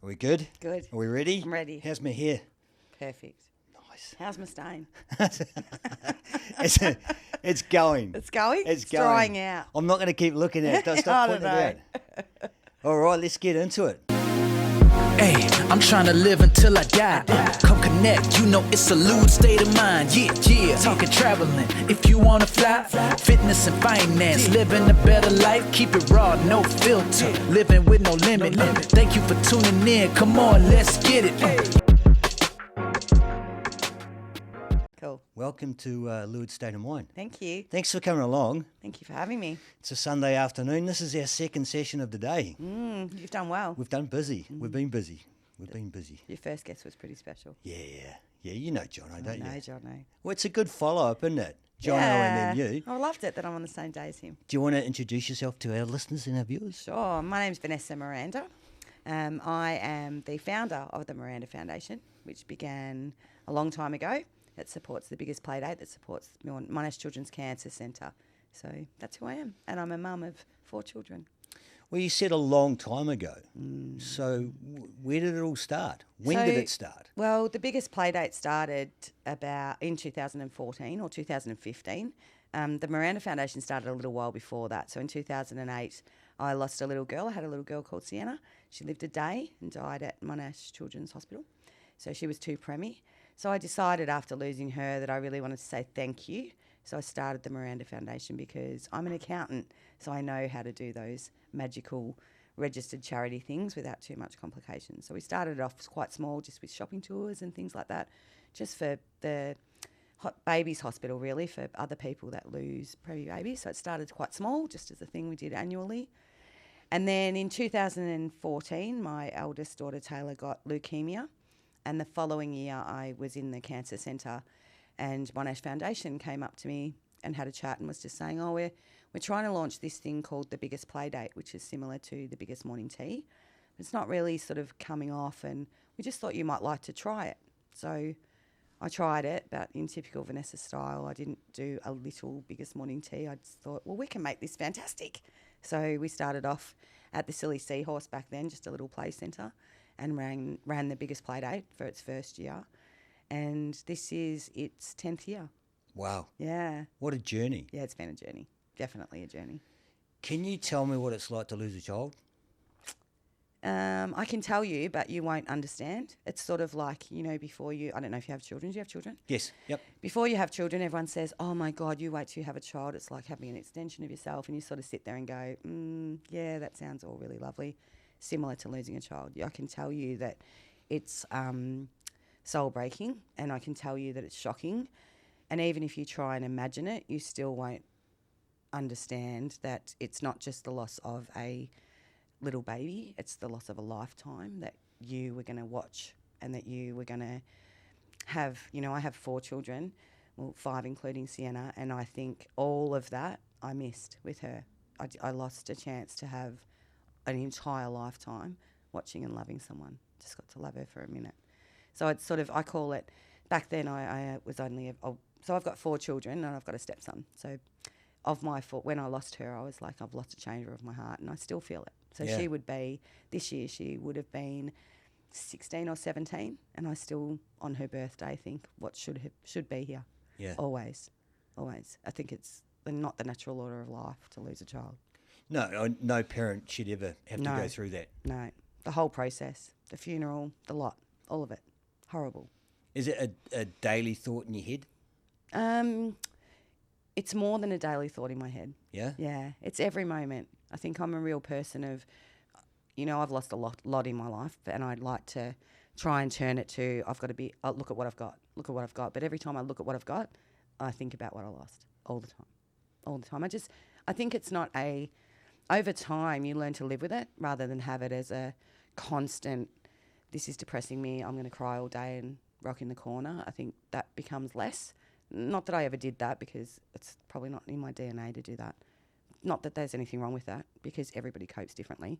Are we good? Good. Are we ready? I'm ready. How's my hair? Perfect. Nice. How's my stain? It's going. It's going? It's going. Drying out. I'm not going to keep looking at it. Don't I stop don't pointing it out. All right, let's get into it. Hey, I'm trying to live until I die. Come connect, you know it's a lewd state of mind. Yeah. Talking traveling, if you wanna fly. Fitness and finance, living a better life. Keep it raw, no filter. Living with no limit. Thank you for tuning in. Come on, let's get it. Cool. Welcome to Lewd State of Mind. Thank you. Thanks for coming along. Thank you for having me. It's a Sunday afternoon. This is our second session of the day. You've done well. We've done busy. We've been busy. Your first guest was pretty special. Yeah. You know Jono, don't you? No, Jono. Well, it's a good follow-up, isn't it? Jono and then you. I loved it that I'm on the same day as him. Do you want to introduce yourself to our listeners and our viewers? Sure. My name's Vanessa Miranda. I am the founder of the Miranda Foundation, which began a long time ago. It supports the Biggest Playdate, that supports Monash Children's Cancer Centre. So that's who I am. And I'm a mum of 4 children. Well, you said a long time ago. So where did it all start? When did it start? Well, the Biggest Playdate started about in 2014 or 2015. The Miranda Foundation started a little while before that. So in 2008, I lost a little girl. I had a little girl called Sienna. She lived a day and died at Monash Children's Hospital. So she was 2 preemie. So I decided after losing her that I really wanted to say thank you. So I started the Miranda Foundation because I'm an accountant, so I know how to do those magical registered charity things without too much complication. So we started off quite small, just with shopping tours and things like that, just for the babies hospital, really, for other people that lose preemie babies. So it started quite small, just as a thing we did annually. And then in 2014, my eldest daughter Taylor got leukemia. And the following year, I was in the cancer centre, and Monash Foundation came up to me and had a chat and was just saying, we're trying to launch this thing called the Biggest Playdate, which is similar to the Biggest Morning Tea. It's not really sort of coming off, and we just thought you might like to try it. So I tried it, but in typical Vanessa style, I didn't do a little Biggest Morning Tea. I just thought, well, we can make this fantastic. So we started off at the Silly Seahorse back then, just a little play centre, and ran the Biggest Playdate for its first year. And this is its 10th year. Wow. Yeah. What a journey. Yeah, it's been a journey. Definitely a journey. Can you tell me what it's like to lose a child? I can tell you, but you won't understand. It's sort of like, before you, I don't know if you have children. Do you have children? Yes. Yep. Before you have children, everyone says, oh my God, you wait till you have a child. It's like having an extension of yourself. And you sort of sit there and go, yeah, that sounds all really lovely. Similar to losing a child. I can tell you that it's soul-breaking, and I can tell you that it's shocking. And even if you try and imagine it, you still won't understand that it's not just the loss of a little baby, it's the loss of a lifetime that you were going to watch and that you were going to have. I have 4 children, 5 including Sienna, and I think all of that I missed with her. I lost a chance to have an entire lifetime watching and loving someone. Just got to love her for a minute. So it's sort of, I call it, back then I was only, so I've got 4 children and I've got a stepson. So of my 4, when I lost her, I was like, I've lost a chamber of my heart, and I still feel it. So Yeah. she would be, this year she would have been 16 or 17, and I still, on her birthday, think what should be here. Yeah. Always. I think it's not the natural order of life to lose a child. No parent should ever have to go through that. No, the whole process, the funeral, the lot, all of it, horrible. Is it a daily thought in your head? It's more than a daily thought in my head. Yeah? Yeah, it's every moment. I think I'm a real person of, I've lost a lot in my life, and I'd like to try and turn it to, I've got to be, look at what I've got. But every time I look at what I've got, I think about what I lost all the time. I think it's not over time you learn to live with it rather than have it as a constant, this is depressing me, I'm going to cry all day and rock in the corner. I think that becomes less. Not that I ever did that, because it's probably not in my DNA to do that. Not that there's anything wrong with that, because everybody copes differently.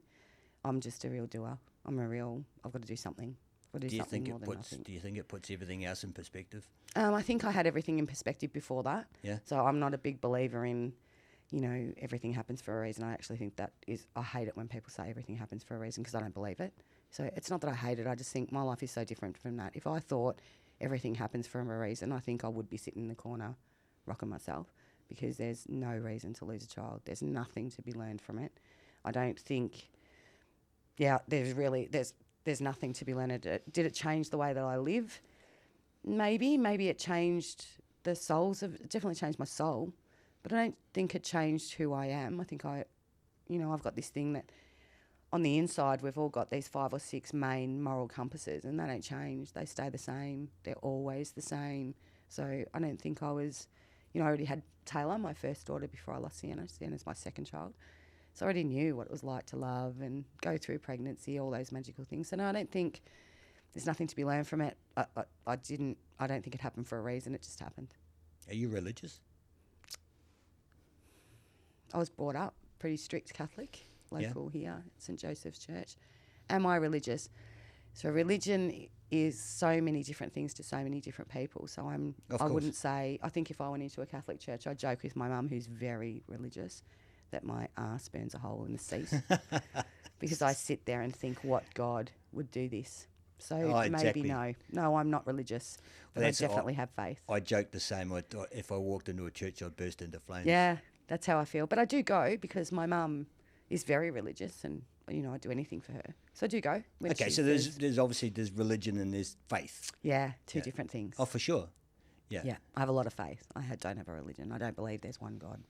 I'm just a real doer. I've got to do something. Do you think it puts everything else in perspective? I think I had everything in perspective before that. Yeah. So I'm not a big believer in, everything happens for a reason. I actually think I hate it when people say everything happens for a reason, because I don't believe it. So it's not that I hate it. I just think my life is so different from that. If I thought everything happens for a reason, I think I would be sitting in the corner rocking myself, because there's no reason to lose a child. There's nothing to be learned from it. I don't think, there's nothing to be learned. Did it change the way that I live? Maybe it changed the souls of, it definitely changed my soul, but I don't think it changed who I am. I think I've got this thing that on the inside, we've all got these 5 or 6 main moral compasses, and they don't change. They stay the same. They're always the same. So I don't think I was, I already had Taylor, my first daughter, before I lost Sienna. Sienna's my second child. So I already knew what it was like to love and go through pregnancy, all those magical things. So no, I don't think there's nothing to be learned from it. I don't think it happened for a reason. It just happened. Are you religious? I was brought up pretty strict Catholic, local here at St Joseph's Church. Am I religious? So religion is so many different things to so many different people. So I wouldn't say, I think if I went into a Catholic church, I joke with my mum, who's very religious, that my ass burns a hole in the seat because I sit there and think, what God would do this? So exactly. No, I'm not religious, but I definitely have faith. I joke the same. If I walked into a church, I'd burst into flames. Yeah, that's how I feel. But I do go because my mum is very religious, and I'd do anything for her. So I do go. Okay, so there's obviously religion and there's faith. Yeah, two different things. Oh, for sure. Yeah. Yeah, I have a lot of faith. Don't have a religion. I don't believe there's one God.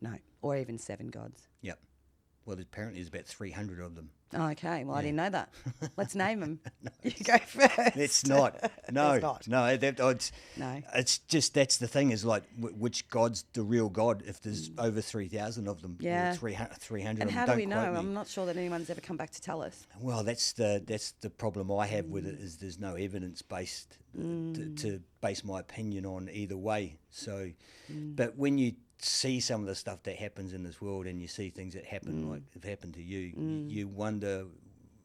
No, or even 7 gods. Yep. Well, apparently there's about 300 of them. Oh, okay. Well, I didn't know that. Let's name them. You go first. It's not. No. It's not. No. No. It's just, that's the thing, is like, which God's the real God if there's over 3,000 of them? Yeah. 300 And of them. how do we Don't know? quote me. I'm not sure that anyone's ever come back to tell us. Well, that's the problem I have with it, is there's no evidence based to base my opinion on either way. So, but when you see some of the stuff that happens in this world, and you see things that happen like have happened to you, you wonder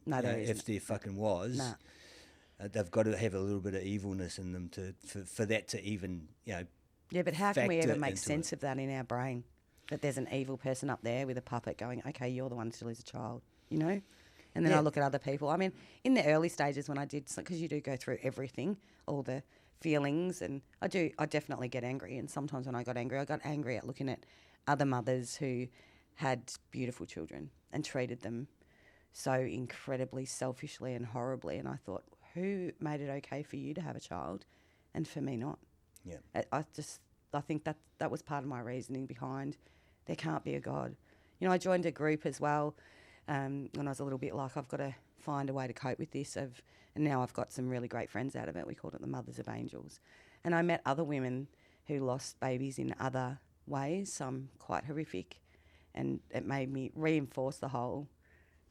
if there fucking was. Nah. They've got to have a little bit of evilness in them for that to even Yeah, but how can we factor ever make into sense it. of that in our brain? That there's an evil person up there with a puppet going, okay, you're the one to lose a child, And then I look at other people. I mean, in the early stages when I did, because you do go through everything, all the feelings, and I definitely get angry. And sometimes when I got angry at looking at other mothers who had beautiful children and treated them so incredibly selfishly and horribly. And I thought, who made it okay for you to have a child and for me not? Yeah. I think that was part of my reasoning behind there can't be a God. I joined a group as well when I was a little bit like, I've got to find a way to cope with this. And now I've got some really great friends out of it. We called it the Mothers of Angels. And I met other women who lost babies in other ways, some quite horrific. And it made me reinforce the whole,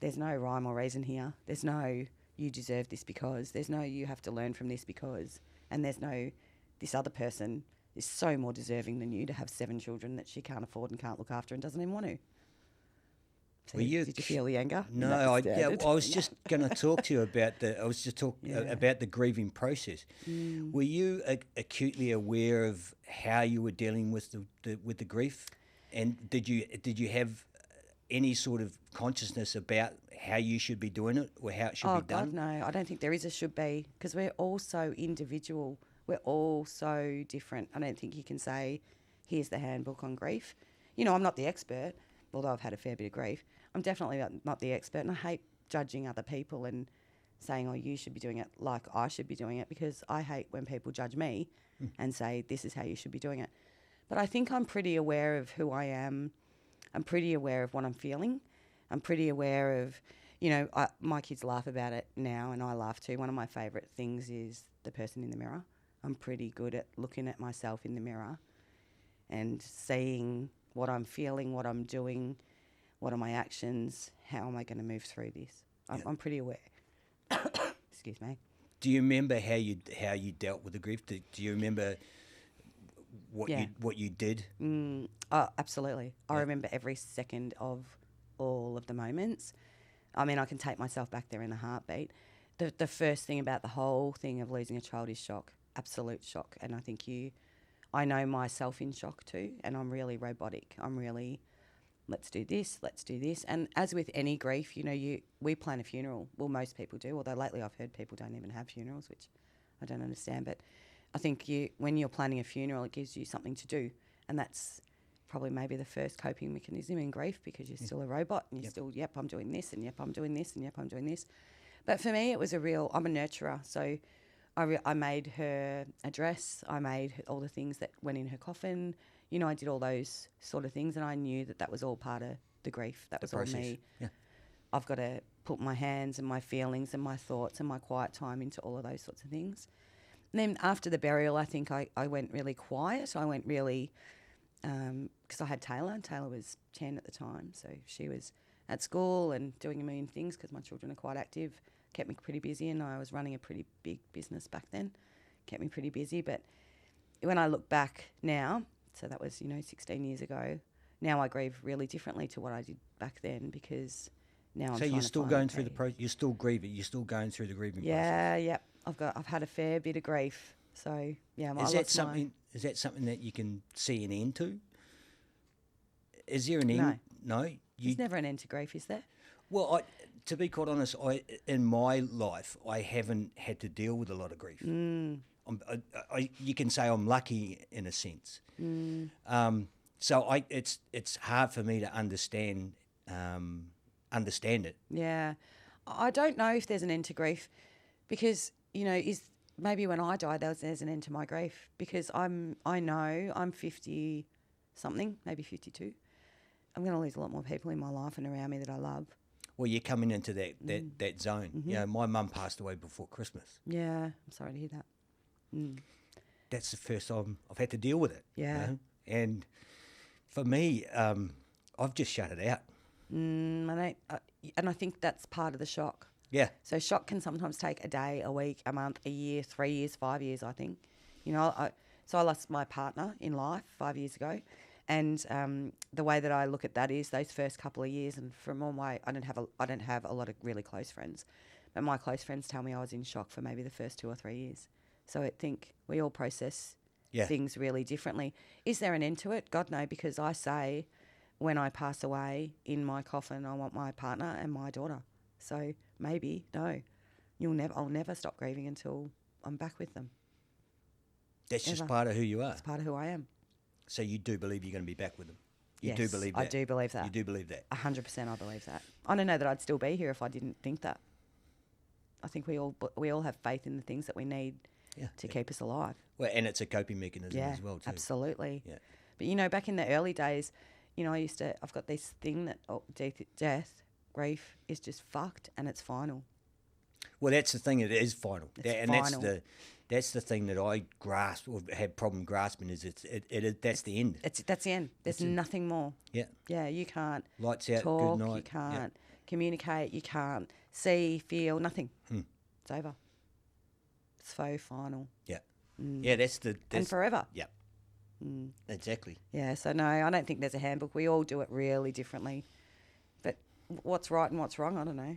there's no rhyme or reason here. There's no, you deserve this because. There's no, you have to learn from this because. And there's no, this other person is so more deserving than you to have 7 children that she can't afford and can't look after and doesn't even want to. So did you feel the anger? No, I was just going to talk to you about about the grieving process. Were you acutely aware of how you were dealing with the grief, and did you have any sort of consciousness about how you should be doing it or how it should be done? God, no, I don't think there is a should be, because we're all so individual. We're all so different. I don't think you can say, here's the handbook on grief. I'm not the expert, although I've had a fair bit of grief. I'm definitely not the expert, and I hate judging other people and saying, oh, you should be doing it like I should be doing it, because I hate when people judge me and say, this is how you should be doing it. But I think I'm pretty aware of who I am. I'm pretty aware of what I'm feeling. I'm pretty aware of, my kids laugh about it now, and I laugh too. One of my favourite things is the person in the mirror. I'm pretty good at looking at myself in the mirror and seeing what I'm feeling, what I'm doing, what are my actions, how am I going to move through this. I'm pretty aware. Excuse me. Do you remember how you dealt with the grief? Do you remember what you did? Oh, absolutely. I remember every second of all of the moments. I mean, I can take myself back there in a heartbeat. The first thing about the whole thing of losing a child is shock, absolute shock. And I think I know myself in shock too, and I'm really robotic. I'm really let's do this, let's do this. And as with any grief, we plan a funeral. Well, most people do, although lately I've heard people don't even have funerals, which I don't understand. But I think when you're planning a funeral, it gives you something to do. And that's probably maybe the first coping mechanism in grief, because you're still a robot and you're still, yep, I'm doing this, and yep, I'm doing this, and yep, I'm doing this. But for me, it was I'm a nurturer. So I made her a dress. I made all the things that went in her coffin. I did all those sort of things, and I knew that was all part of the grief. That was all me. Yeah. I've got to put my hands and my feelings and my thoughts and my quiet time into all of those sorts of things. And then after the burial, I think I went really quiet. I went really, because I had Taylor. Taylor was 10 at the time, so she was at school and doing a million things because my children are quite active. Kept me pretty busy, and I was running a pretty big business back then. Kept me pretty busy, but when I look back now, so that was 16 years ago. Now I grieve really differently to what I did back then, because now I'm. So you're still going through the process. You're still grieving. You're still going through the grieving process. Yeah, yeah. I've had a fair bit of grief. So yeah. Is that something that you can see an end to? Is there an end? No. There's never an end to grief, is there? Well, to be quite honest, in my life, I haven't had to deal with a lot of grief. You can say I'm lucky in a sense. So it's hard for me to understand it. Yeah, I don't know if there's an end to grief, because maybe when I die there's an end to my grief, because I know I'm 50 something, maybe 52. I'm going to lose a lot more people in my life and around me that I love. Well, you're coming into that zone. Mm-hmm. My mum passed away before Christmas. Yeah, I'm sorry to hear that. That's the first time I've had to deal with it. Yeah. And for me, I've just shut it out. And I think that's part of the shock. Yeah. So shock can sometimes take a day, a week, a month, a year, 3 years, 5 years, I think. So I lost my partner in life 5 years ago. And the way that I look at that is those first couple of years, and from all my, I don't have a lot of really close friends, but my close friends tell me I was in shock for maybe the first 2 or 3 years. So I think we all process things really differently. Is there an end to it? God, no, because I say when I pass away in my coffin, I want my partner and my daughter. So maybe, no, I'll never stop grieving until I'm back with them. That's just part of who you are. It's part of who I am. So you do believe you're going to be back with them? Yes, do believe that? I do believe that. You do believe that? 100% I believe that. I don't know that I'd still be here if I didn't think that. I think we all have faith in the things that we need to keep us alive. Well, and it's a coping mechanism as well too. Absolutely. Yeah. But back in the early days, I've got this thing that death, grief is just fucked, and it's final. Well, that's the thing. It is final. It's final. That's the thing that I grasp or have problem grasping is that's the end. That's the end. There's nothing more. Yeah. Yeah, you can't Lights out, talk, good night. you can't communicate, you can't see, feel, nothing. It's over. It's so final. Yeah. Yeah, that's and forever. Yeah. Exactly. Yeah, so no, I don't think there's a handbook. We all do it really differently. But what's right and what's wrong, I don't know.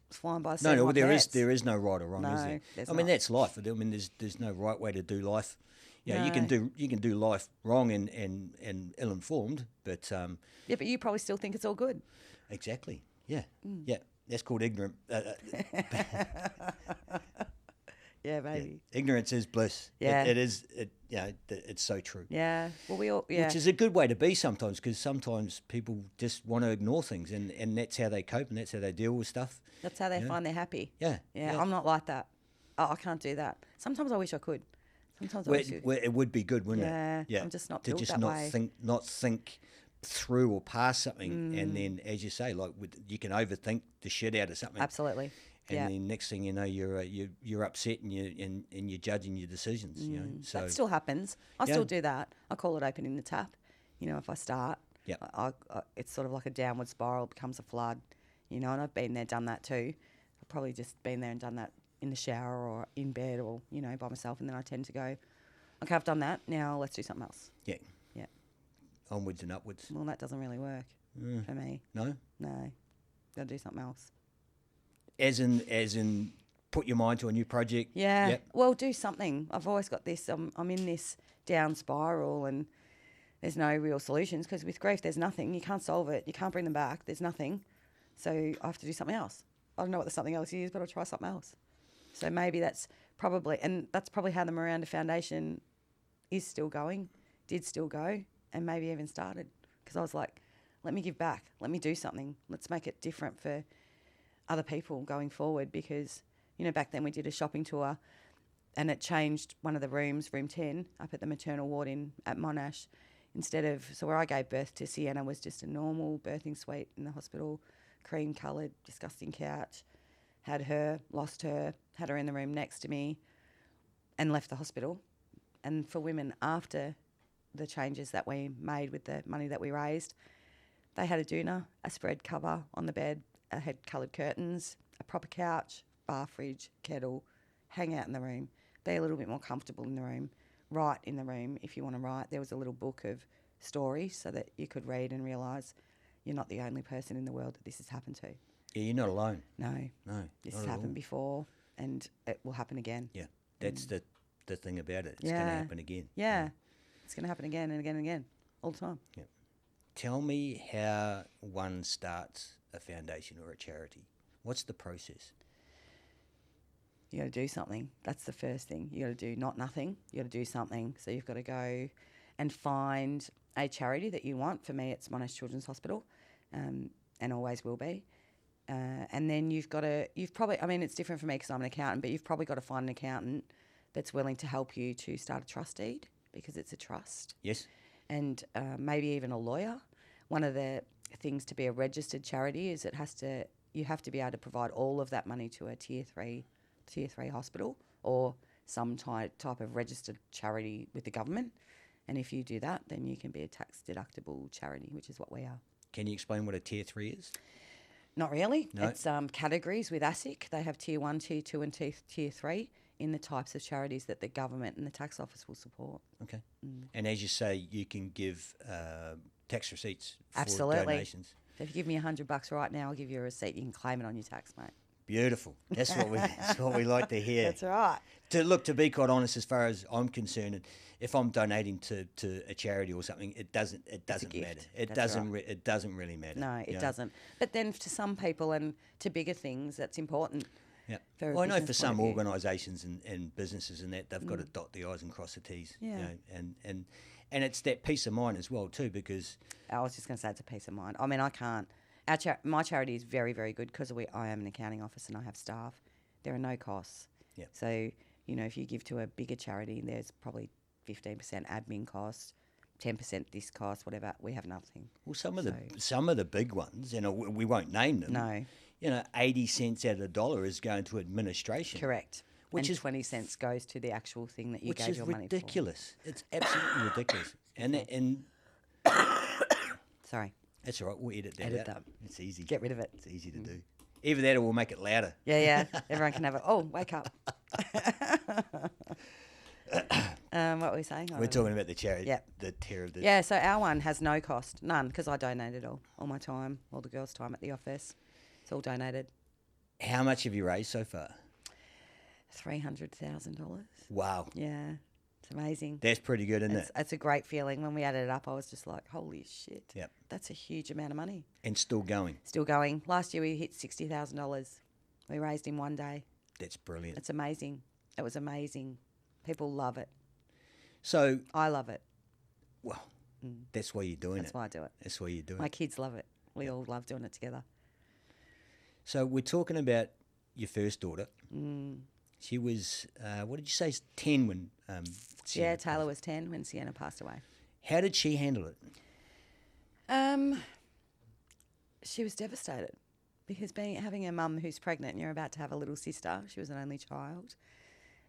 It's flying by the seat of my pants. There is no right or wrong, No, is there? there's I mean, not. that's life. I mean, there's no right way to do life. You No. you can do life wrong and ill informed, but Yeah, but you probably still think it's all good. exactly. Yeah. Yeah. That's called ignorant. Yeah, maybe. Ignorance is bliss. Yeah. It is. It's so true. Yeah. Well, we all. Yeah. Which is a good way to be sometimes, because sometimes people just want to ignore things, and that's how they cope and that's how they deal with stuff. That's how they find they're happy. Yeah. Yeah. I'm not like that. Oh, I can't do that. Sometimes I wish I could. Sometimes I wish. It would be good, wouldn't Yeah, it? Yeah. I'm just not to built just that not way. think through or past something, and then, as you say, you can overthink the shit out of something. Absolutely. And Yeah. then next thing you know, you're upset and you're judging your decisions. So That still happens. I still do that. I call it opening the tap. If I start, Yep. I it's sort of like a downward spiral, becomes a flood. And I've been there, done that too. I've probably just been there and done that in the shower or in bed or by myself, and then I tend to go, okay, I've done that. Now let's do something else. yeah, Yeah. onwards and upwards. Well, that doesn't really work for me. No, No, gotta do something else. as in, put your mind to a new project. Yeah. Well, do something. I've always got this. I'm in this down spiral, and there's no real solutions, because with grief there's nothing. You can't solve it. You can't bring them back. There's nothing. So I have to do something else. I don't know what the something else is, but I'll try something else. So maybe that's probably how the Miranda Foundation is still going, did still go, and maybe even started. Because I was like, let me give back. Let me do something. Let's make it different for other people going forward. Because, back then we did a shopping tour and it changed one of the rooms, room 10, up at the maternal ward at Monash. So where I gave birth to Sienna was just a normal birthing suite in the hospital, cream-coloured, disgusting couch. Had her, lost her, had her in the room next to me and left the hospital. And for women, after the changes that we made with the money that we raised, they had a doona, a spread cover on the bed, had coloured curtains, a proper couch, bar fridge, kettle, hang out in the room, be a little bit more comfortable in the room, write in the room if you want to write. There was a little book of stories so that you could read and realise you're not the only person in the world that this has happened to. Yeah, you're not alone. No. No. This has happened before and it will happen again. Yeah. That's the thing about it. It's going to happen again. Yeah. It's going to happen again and again and again, all the time. Yeah. Tell me how one starts a foundation or a charity. What's the process? You got to do something. That's the first thing. You got to do not nothing. You got to do something. So you've got to go and find a charity that you want. For me, it's Monash Children's Hospital, and always will be. And then it's different for me because I'm an accountant, but you've probably got to find an accountant that's willing to help you to start a trust deed, because it's a trust. Yes. And maybe even a lawyer. One of the things to be a registered charity is you have to be able to provide all of that money to a tier 3 hospital or some type of registered charity with the government. And if you do that, then you can be a tax deductible charity, which is what we are. Can you explain what a tier 3 is? Not really. No. It's categories with ASIC. They have tier 1, tier 2 and tier 3 in the types of charities that the government and the tax office will support. Okay. And as you say, you can give tax receipts for Absolutely. donations. So if you give me $100 right now, I'll give you a receipt. You can claim it on your tax, mate. Beautiful. That's what we like to hear. That's right. To be quite honest, as far as I'm concerned, if I'm donating to a charity or something, it doesn't matter. It doesn't really matter. No, it doesn't. But then to some people and to bigger things, that's important. Yeah. Well, I know for some organisations and businesses and that, they've got to dot the I's and cross the T's. Yeah. And it's that peace of mind as well too, because I was just going to say it's a peace of mind. I mean, I can't. My charity is very, very good because I am an accounting office and I have staff. There are no costs. Yeah. So, if you give to a bigger charity, there's probably 15% admin costs, 10% this cost, whatever. We have nothing. Well, some of the big ones, we won't name them. No. 80 cents out of the dollar is going to administration. Correct. Which is 20 cents goes to the actual thing that you gave your money for. Which is ridiculous. It's absolutely ridiculous. And sorry. That's all right. We'll edit that. It's easy. Get rid of it. It's easy to do. Either that or we'll make it louder. Yeah. Everyone can have it. Oh, wake up. What were we saying? We're talking about the charity. Yeah. The tier of the... Yeah, so our one has no cost. None, because I donated all my time, all the girls' time at the office. It's all donated. How much have you raised so far? $300,000. Wow. Yeah. It's amazing. That's pretty good, isn't it? It's a great feeling. When we added it up, I was just like, holy shit. Yep. That's a huge amount of money. And still going. Still going. Last year we hit $60,000. We raised in one day. That's brilliant. It's amazing. It was amazing. People love it. So... I love it. Well, that's why you're doing it. That's why I do it. That's why you're doing it. My kids love it. We all love doing it together. So we're talking about your first daughter. She was, what did you say, 10 when... Taylor was 10 when Sienna passed away. How did she handle it? She was devastated because having a mum who's pregnant and you're about to have a little sister, she was an only child.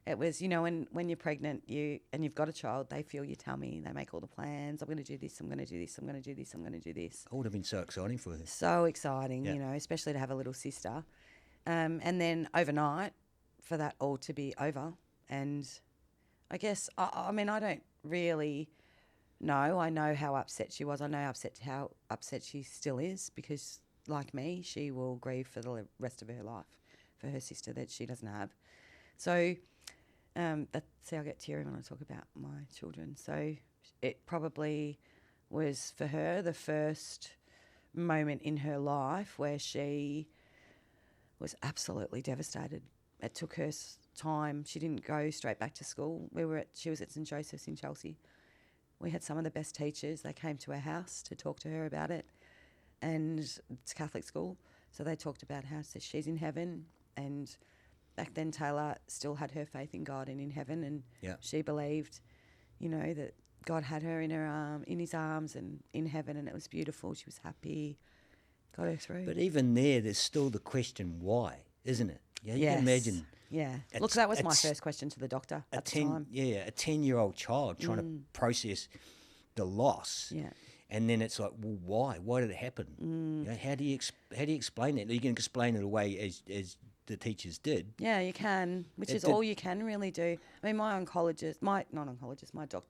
It was, when you're pregnant and you've got a child, they feel your tummy, they make all the plans. I'm going to do this, I'm going to do this, I'm going to do this, I'm going to do this. It would have been so exciting for her. So exciting, especially to have a little sister. And then overnight, for that all to be over. And I guess, I don't really know. I know how upset she was. I know how upset she still is because, like me, she will grieve for the rest of her life for her sister that she doesn't have. So that's how I get teary when I talk about my children. So it probably was for her the first moment in her life where she was absolutely devastated. It took her time. She didn't go straight back to school. She was at St Joseph's in Chelsea. We had some of the best teachers. They came to our house to talk to her about it, and it's a Catholic school, so they talked about how she's in heaven. And back then, Taylor still had her faith in God and in heaven, and she believed, that God had her in His arms and in heaven, and it was beautiful. She was happy. Got her through. But even there's still the question why, isn't it? Yeah, you can imagine. Yeah. Look, that was my first question to the doctor at the time. Yeah, a 10-year-old child trying to process the loss. Yeah. And then it's like, well, why? Why did it happen? How do you explain it? You can explain it away as the teachers did. Yeah, you can, which is all you can really do. I mean, my doctor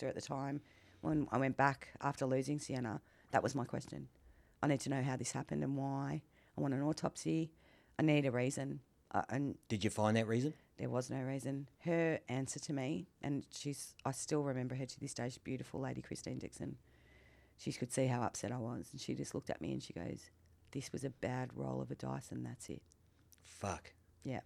at the time, when I went back after losing Sienna, that was my question. I need to know how this happened and why. I want an autopsy. I need a reason. And did you find that reason? There was no reason. Her answer to me, and I still remember her to this day, she's a beautiful lady, Christine Dixon. She could see how upset I was, and she just looked at me and she goes, "This was a bad roll of a dice and that's it." Fuck. Yeah.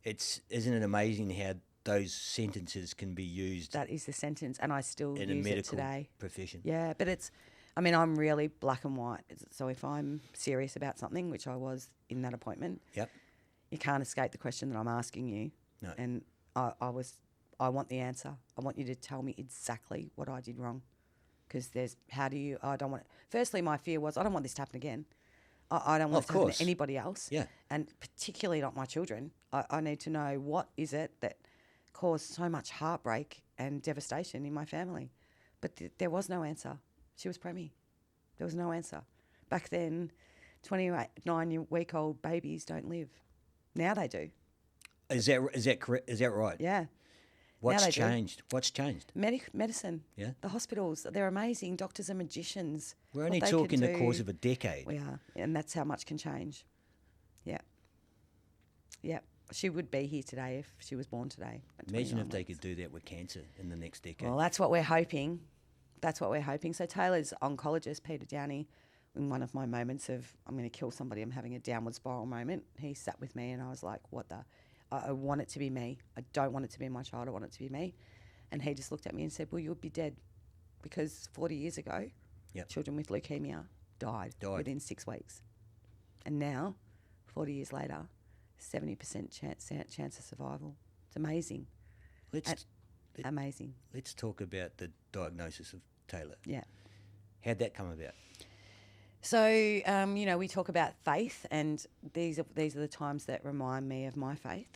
Isn't it amazing how those sentences can be used? That is the sentence, and I still in use a medical it today. profession. Yeah, but I'm really black and white. So if I'm serious about something, which I was in that appointment, you can't escape the question that I'm asking you. No. And I want the answer. I want you to tell me exactly what I did wrong. Because firstly, my fear was, I don't want this to happen again. I don't want it to happen to anybody else. Yeah. And particularly not my children. I need to know what is it that caused so much heartbreak and devastation in my family. But there was no answer. She was preemie. There was no answer. Back then, 9-week-old babies don't live. Now they do. Is that correct? Is that right? Yeah. What's changed? What's changed? Medicine. Yeah. The hospitals, they're amazing. Doctors are magicians. We're only talking the course of a decade. We are. And that's how much can change. Yeah. Yeah. She would be here today if she was born today. Imagine if they could do that with cancer in the next decade. Well, that's what we're hoping. So Taylor's oncologist, Peter Downey, in one of my moments of I'm going to kill somebody, I'm having a downward spiral moment, he sat with me and I was like, what the? I want it to be me. I don't want it to be my child. I want it to be me. And he just looked at me and said, well, you'll be dead. Because 40 years ago, children with leukemia died within 6 weeks. And now, 40 years later, 70% chance of survival. It's amazing. Amazing. Let's talk about the diagnosis of Taylor. Yeah. How'd that come about? So, we talk about faith, and these are the times that remind me of my faith.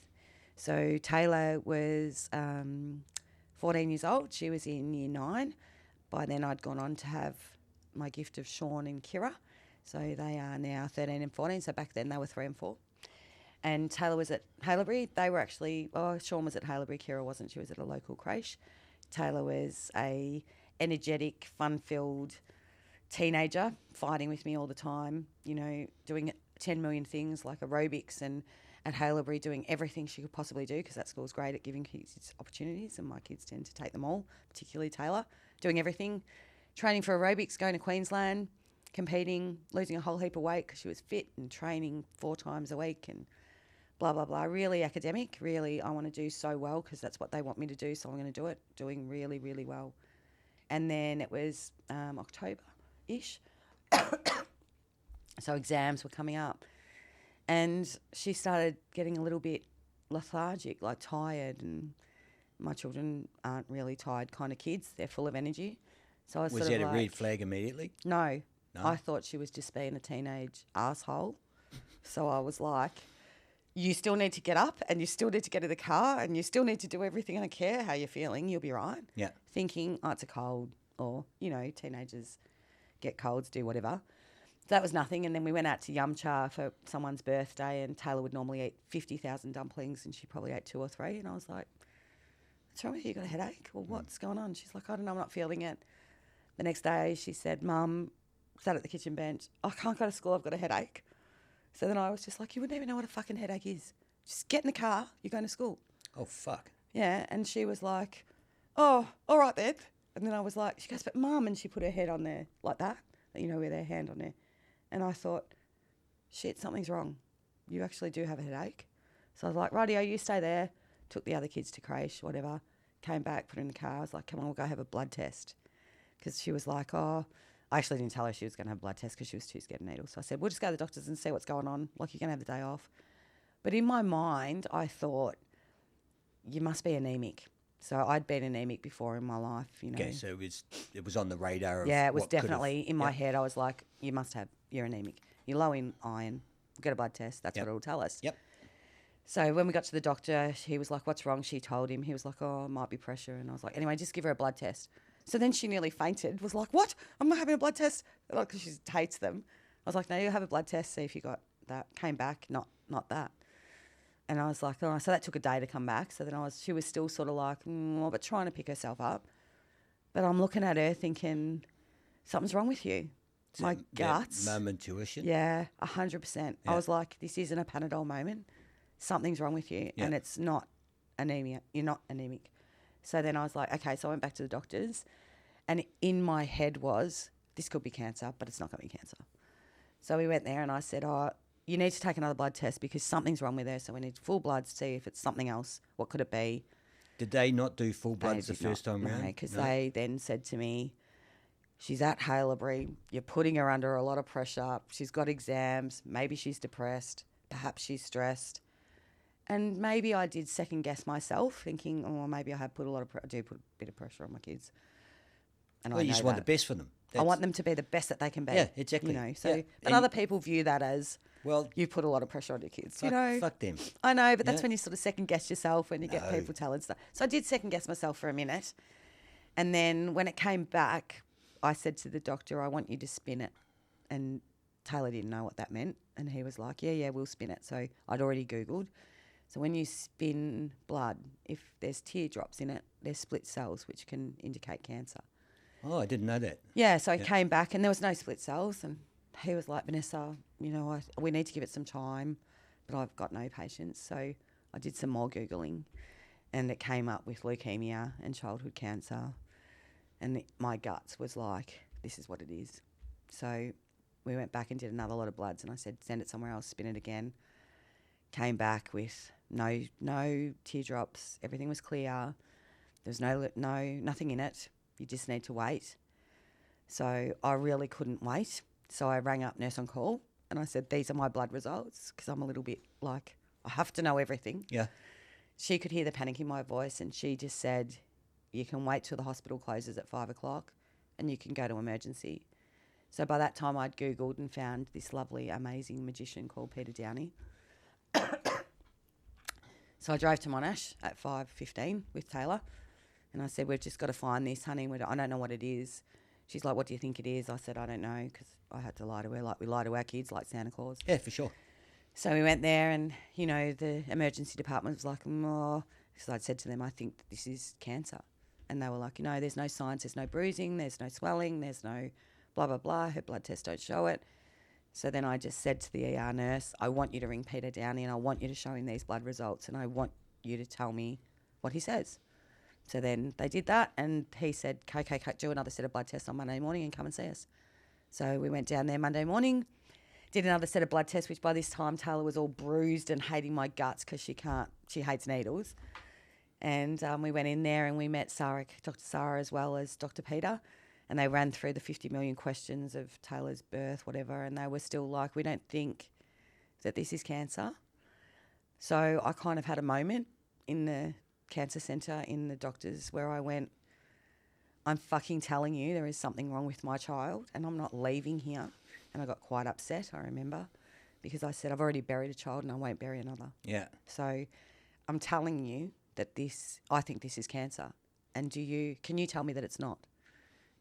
So Taylor was 14 years old. She was in year 9. By then I'd gone on to have my gift of Sean and Kira. So they are now 13 and 14. So back then they were 3 and 4. And Taylor was at Haileybury. They were actually, Sean was at Haileybury, Kira wasn't. She was at a local creche. Taylor was a energetic, fun-filled teenager, fighting with me all the time, doing 10 million things like aerobics, and at Haileybury doing everything she could possibly do because that school's great at giving kids opportunities, and my kids tend to take them all, particularly Taylor, doing everything, training for aerobics, going to Queensland, competing, losing a whole heap of weight because she was fit and training 4 times a week and blah, blah, blah. Really academic, really I want to do so well because that's what they want me to do, so I'm going to do it, doing really, really well. And then it was October-ish. So exams were coming up. And she started getting a little bit lethargic, like tired. And my children aren't really tired kind of kids. They're full of energy. So I was that sort of a red flag immediately? No. I thought she was just being a teenage asshole. So I was like, you still need to get up and you still need to get in the car and you still need to do everything. I don't care how you're feeling. You'll be right. Yeah. Thinking, it's a cold, or, teenagers get colds, do whatever. That was nothing. And then we went out to Yumcha for someone's birthday, and Taylor would normally eat 50,000 dumplings and she probably ate 2 or 3. And I was like, what's wrong with you? You got a headache? Or what's going on? She's like, I don't know, I'm not feeling it. The next day she said, Mum, sat at the kitchen bench, I can't go to school, I've got a headache. So then I was just like, you wouldn't even know what a fucking headache is. Just get in the car, you're going to school. Oh, fuck. Yeah, and she was like, oh, all right then. And then I was like, she goes, but Mum, and she put her head on there like that, you know, with her hand on there. And I thought, shit, something's wrong. You actually do have a headache. So I was like, rightio, you stay there. Took the other kids to creche, whatever. Came back, put her in the car. I was like, come on, we'll go have a blood test. Because she was like, oh, I actually didn't tell her she was going to have a blood test because she was too scared of needles. So I said, we'll just go to the doctors and see what's going on. Like, you're going to have the day off. But in my mind, I thought, you must be anemic. So I'd been anemic before in my life, you know. Okay, so it was on the radar of Yeah, it was what could have- definitely in my head. I was like, you're anemic. You're low in iron. Get a blood test. That's what it'll tell us. Yep. So when we got to the doctor, he was like, what's wrong? She told him. He was like, oh, it might be pressure. And I was like, anyway, just give her a blood test. So then she nearly fainted, was like, what? I'm not having a blood test? Because she hates them. I was like, no, you have a blood test, see if you got that. Came back, not that. And I was like, oh, so that took a day to come back. So then she was still sort of like, but trying to pick herself up. But I'm looking at her thinking, something's wrong with you. So My guts. Mum intuition. Yeah, 100%. I was like, this isn't a Panadol moment. Something's wrong with you, and it's not anemia. You're not anemic. So then I was like, okay, so I went back to the doctors, and in my head was, this could be cancer, but it's not going to be cancer. So we went there, and I said, oh, you need to take another blood test because something's wrong with her, so we need full blood to see if it's something else. What could it be? Did they not do full bloods the They did first not, time round? No, because they then said to me, she's at Halebury, you're putting her under a lot of pressure, she's got exams, maybe she's depressed, perhaps she's stressed. And maybe I did second guess myself, thinking, oh, maybe I have put I do put a bit of pressure on my kids. And Well, I you know just want the that. best for them. I want them to be the best that they can be. Yeah, exactly. You know, so, Yeah. but And other people view that as, well, you put a lot of pressure on your kids. fuck, You know, fuck them. I know, but that's Yeah. when you sort of second guess yourself when you get people telling stuff. So I did second guess myself for a minute. And then when it came back, I said to the doctor, I want you to spin it. And Taylor didn't know what that meant. And he was like, yeah, we'll spin it. So I'd already Googled. So when you spin blood, if there's teardrops in it, there's split cells, which can indicate cancer. Oh, I didn't know that. Yeah, so I came back and there was no split cells. And he was like, Vanessa, you know, we need to give it some time, but I've got no patience. So I did some more Googling and it came up with leukemia and childhood cancer. And my guts was like, this is what it is. So we went back and did another lot of bloods and I said, send it somewhere else, spin it again. Came back with no teardrops. Everything was clear. There's nothing in it. You just need to wait. So I really couldn't wait. So I rang up Nurse on Call and I said, these are my blood results because I'm a little bit like, I have to know everything. Yeah. She could hear the panic in my voice and she just said, you can wait till the hospital closes at 5 o'clock and you can go to emergency. So by that time I'd Googled and found this lovely, amazing magician called Peter Downey. So I drove to Monash at 5:15 with Taylor and I said, we've just got to find this, honey. I don't know what it is. She's like, what do you think it is? I said, I don't know, because I had to lie to her like we lie to our kids, like Santa Claus. Yeah, for sure. So we went there and, you know, the emergency department was like, because I'd said to them, I think that this is cancer. And they were like, you know, there's no signs, there's no bruising, there's no swelling, there's no blah, blah, blah. Her blood tests don't show it. So then I just said to the ER nurse, I want you to ring Peter Downey and I want you to show him these blood results and I want you to tell me what he says. So then they did that and he said, okay, do another set of blood tests on Monday morning and come and see us. So we went down there Monday morning, did another set of blood tests, which by this time Taylor was all bruised and hating my guts because she hates needles. And we went in there and we met Dr. Sarah as well as Dr. Peter. And they ran through the 50 million questions of Taylor's birth, whatever, and they were still like, we don't think that this is cancer. So I kind of had a moment in the cancer centre in the doctors where I went, I'm fucking telling you there is something wrong with my child and I'm not leaving here. And I got quite upset, I remember, because I said, I've already buried a child and I won't bury another. Yeah. So I'm telling you that I think this is cancer. And can you tell me that it's not?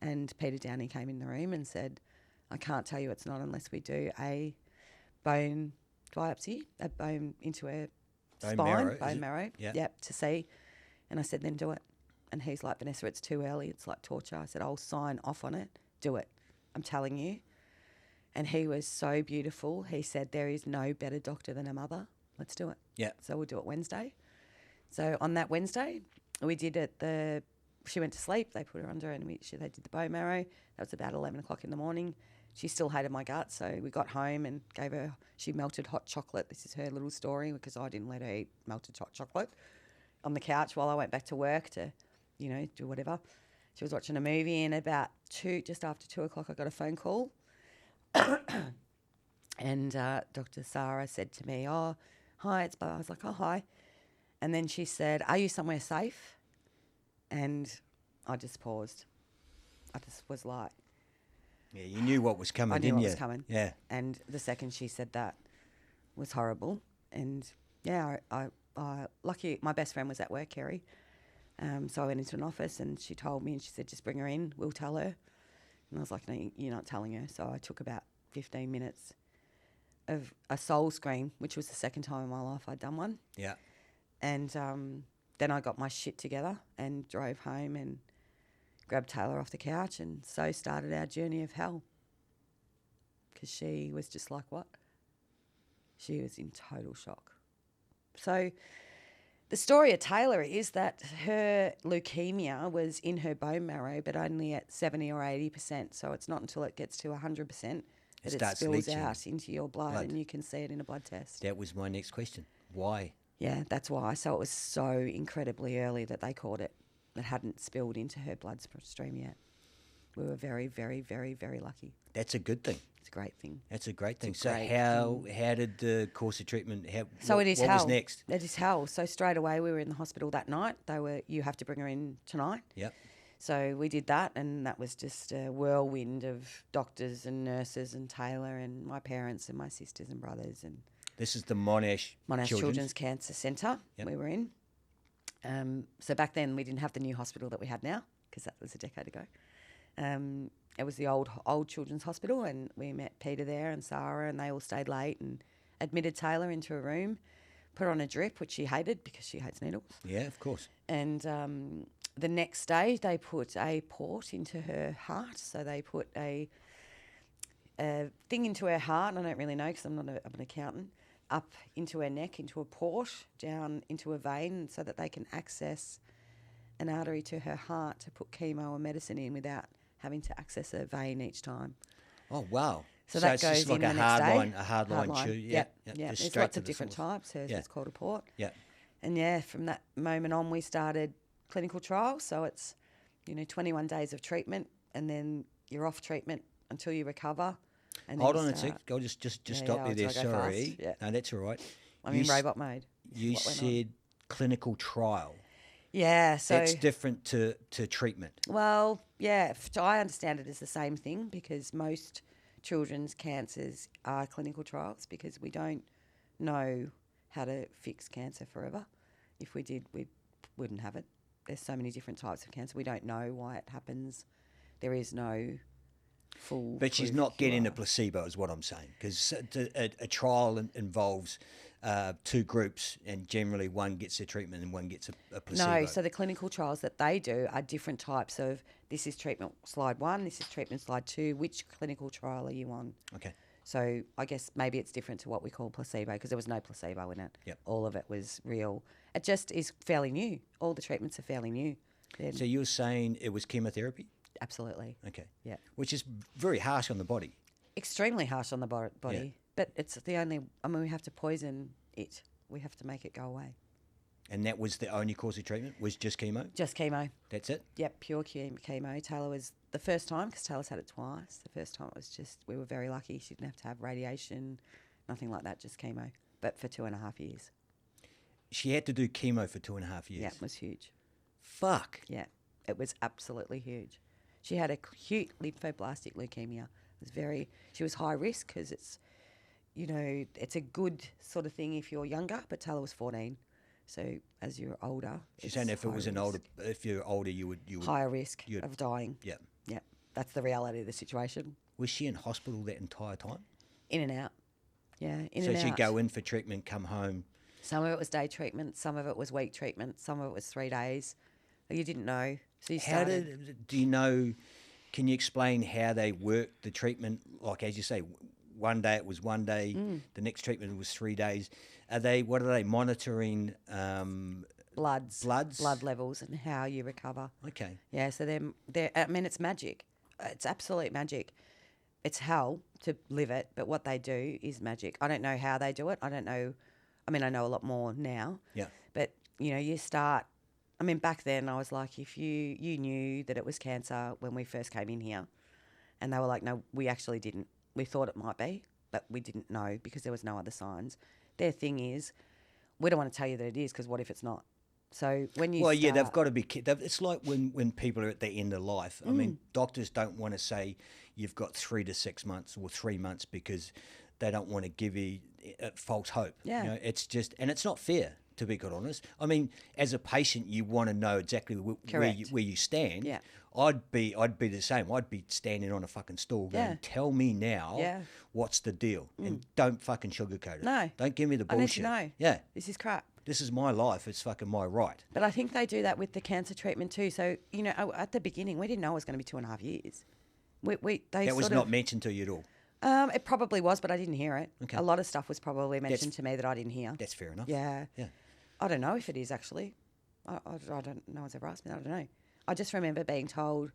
And Peter Downey came in the room and said, I can't tell you it's not unless we do a bone biopsy, a bone into her spine, bone marrow, yep, to see. And I said, then do it. And he's like, Vanessa, it's too early. It's like torture. I said, I'll sign off on it. Do it. I'm telling you. And he was so beautiful. He said, there is no better doctor than a mother. Let's do it. Yeah. So we'll do it Wednesday. So on that Wednesday, we did it the she went to sleep. They put her under and they did the bone marrow. That was about 11 o'clock in the morning. She still hated my gut, so we got home and gave her, she melted hot chocolate. This is her little story because I didn't let her eat melted hot chocolate on the couch while I went back to work to, do whatever. She was watching a movie and about just after 2 o'clock I got a phone call. And Dr. Sarah said to me, "Oh, hi, it's Bo." I was like, "Oh, hi." And then she said, "Are you somewhere safe?" And I just paused. I just was like... Yeah, you knew what was coming, I knew didn't what you? was coming. Yeah. And the second she said that was horrible. And, yeah, I lucky my best friend was at work, Kerry. So I went into an office and she told me and she said, "Just bring her in, we'll tell her." And I was like, "No, you're not telling her." So I took about 15 minutes of a soul scream, which was the second time in my life I'd done one. Yeah. And then I got my shit together and drove home and grabbed Taylor off the couch, and so started our journey of hell. Because she was just like, what? She was in total shock. So the story of Taylor is that her leukemia was in her bone marrow, but only at 70 or 80%. So it's not until it gets to 100% that it spills out into your blood and you can see it in a blood test. That was my next question. Why? Yeah, that's why. So it was so incredibly early that they caught it. It hadn't spilled into her bloodstream yet. We were very, very, very, very lucky. That's a good thing. It's a great thing. That's a great thing. It's a So great how did the course of treatment? It is hell. What was next? It is hell. So straight away we were in the hospital that night. You have to bring her in tonight. Yep. So we did that, and that was just a whirlwind of doctors and nurses and Taylor and my parents and my sisters and brothers. And this is the Monash Children's Cancer Centre we were in. So back then we didn't have the new hospital that we had now because that was a decade ago. It was the old children's hospital, and we met Peter there and Sarah, and they all stayed late and admitted Taylor into a room, put her on a drip, which she hated because she hates needles. Yeah, of course. And the next day they put a port into her heart. So they put a thing into her heart, and I don't really know because I'm an accountant, up into her neck, into a port, down into a vein so that they can access an artery to her heart to put chemo or medicine in without having to access a vein each time. Oh, wow. So that it's goes just like in a the next day. hard line tube. Yeah. There's lots of different types. Hers is called a port. Yeah. And from that moment on, we started clinical trials. So it's, 21 days of treatment, and then you're off treatment until you recover. And Hold on a sec. I'll just stop you there. Sorry. Yeah. No, that's all right. I'm in robot mode. You said clinical trial. Yeah, so that's different to treatment. Well, yeah, I understand it as the same thing because most children's cancers are clinical trials because we don't know how to fix cancer forever. If we did, we wouldn't have it. There's so many different types of cancer. We don't know why it happens. There is no full. But she's not getting a placebo, is what I'm saying, because a trial involves two groups, and generally one gets a treatment and one gets a placebo. No, so the clinical trials that they do are different types of, this is treatment slide 1, this is treatment slide 2. Which clinical trial are you on? Okay. So I guess maybe it's different to what we call placebo because there was no placebo in it. Yep. All of it was real. It just is fairly new. All the treatments are fairly new. So you're saying it was chemotherapy? Absolutely. Okay. Yeah. Which is very harsh on the body. Extremely harsh on the body. Yeah. But it's the only, we have to poison it. We have to make it go away. And that was the only course of treatment, was just chemo? Just chemo. That's it? Yep, pure chemo. Taylor was the first time, because Taylor's had it twice. The first time it was just, we were very lucky. She didn't have to have radiation, nothing like that, just chemo. But for 2.5 years. She had to do chemo for 2.5 years? Yeah, it was huge. Fuck. Yeah, it was absolutely huge. She had acute lymphoblastic leukemia. She was high risk because it's, it's a good sort of thing if you're younger, but Taylor was 14. So as you're older, she's saying if you're older, you would higher risk of dying. Yeah. Yeah. That's the reality of the situation. Was she in hospital that entire time? In and out. Yeah, in and out. So she'd go in for treatment, come home. Some of it was day treatment, some of it was week treatment, some of it was 3 days. You didn't know. So you do you know, can you explain how they worked the treatment? Like, as you say, one day it was 1 day, the next treatment was 3 days. What are they monitoring blood Bloods? levels and how you recover. Okay. Yeah, so they're. I mean, it's magic. It's absolute magic. It's hell to live it, but what they do is magic. I don't know how they do it. I don't know. I mean, I know a lot more now. Yeah. But you start. I mean, back then I was like, if you knew that it was cancer when we first came in here, and they were like, no, we actually didn't. We thought it might be, but we didn't know because there was no other signs. Their thing is, we don't want to tell you that it is because what if it's not? So when you yeah, they've got to be. It's like when people are at the end of life. I mean, doctors don't want to say you've got 3 to 6 months or 3 months because they don't want to give you false hope. Yeah. It's just, and it's not fair, to be quite honest. I mean, as a patient, you want to know exactly where you stand. Yeah. I'd be the same. I'd be standing on a fucking stool going, tell me now what's the deal. And don't fucking sugarcoat it. No. Don't give me the bullshit. I need to know. Yeah. This is crap. This is my life. It's fucking my right. But I think they do that with the cancer treatment too. So, at the beginning, we didn't know it was going to be 2.5 years. That was not mentioned to you at all. It probably was, but I didn't hear it. Okay. A lot of stuff was probably mentioned to me that I didn't hear. That's fair enough. Yeah. Yeah. I don't know if it is actually. I don't. No one's ever asked me that. I don't know. I just remember being told,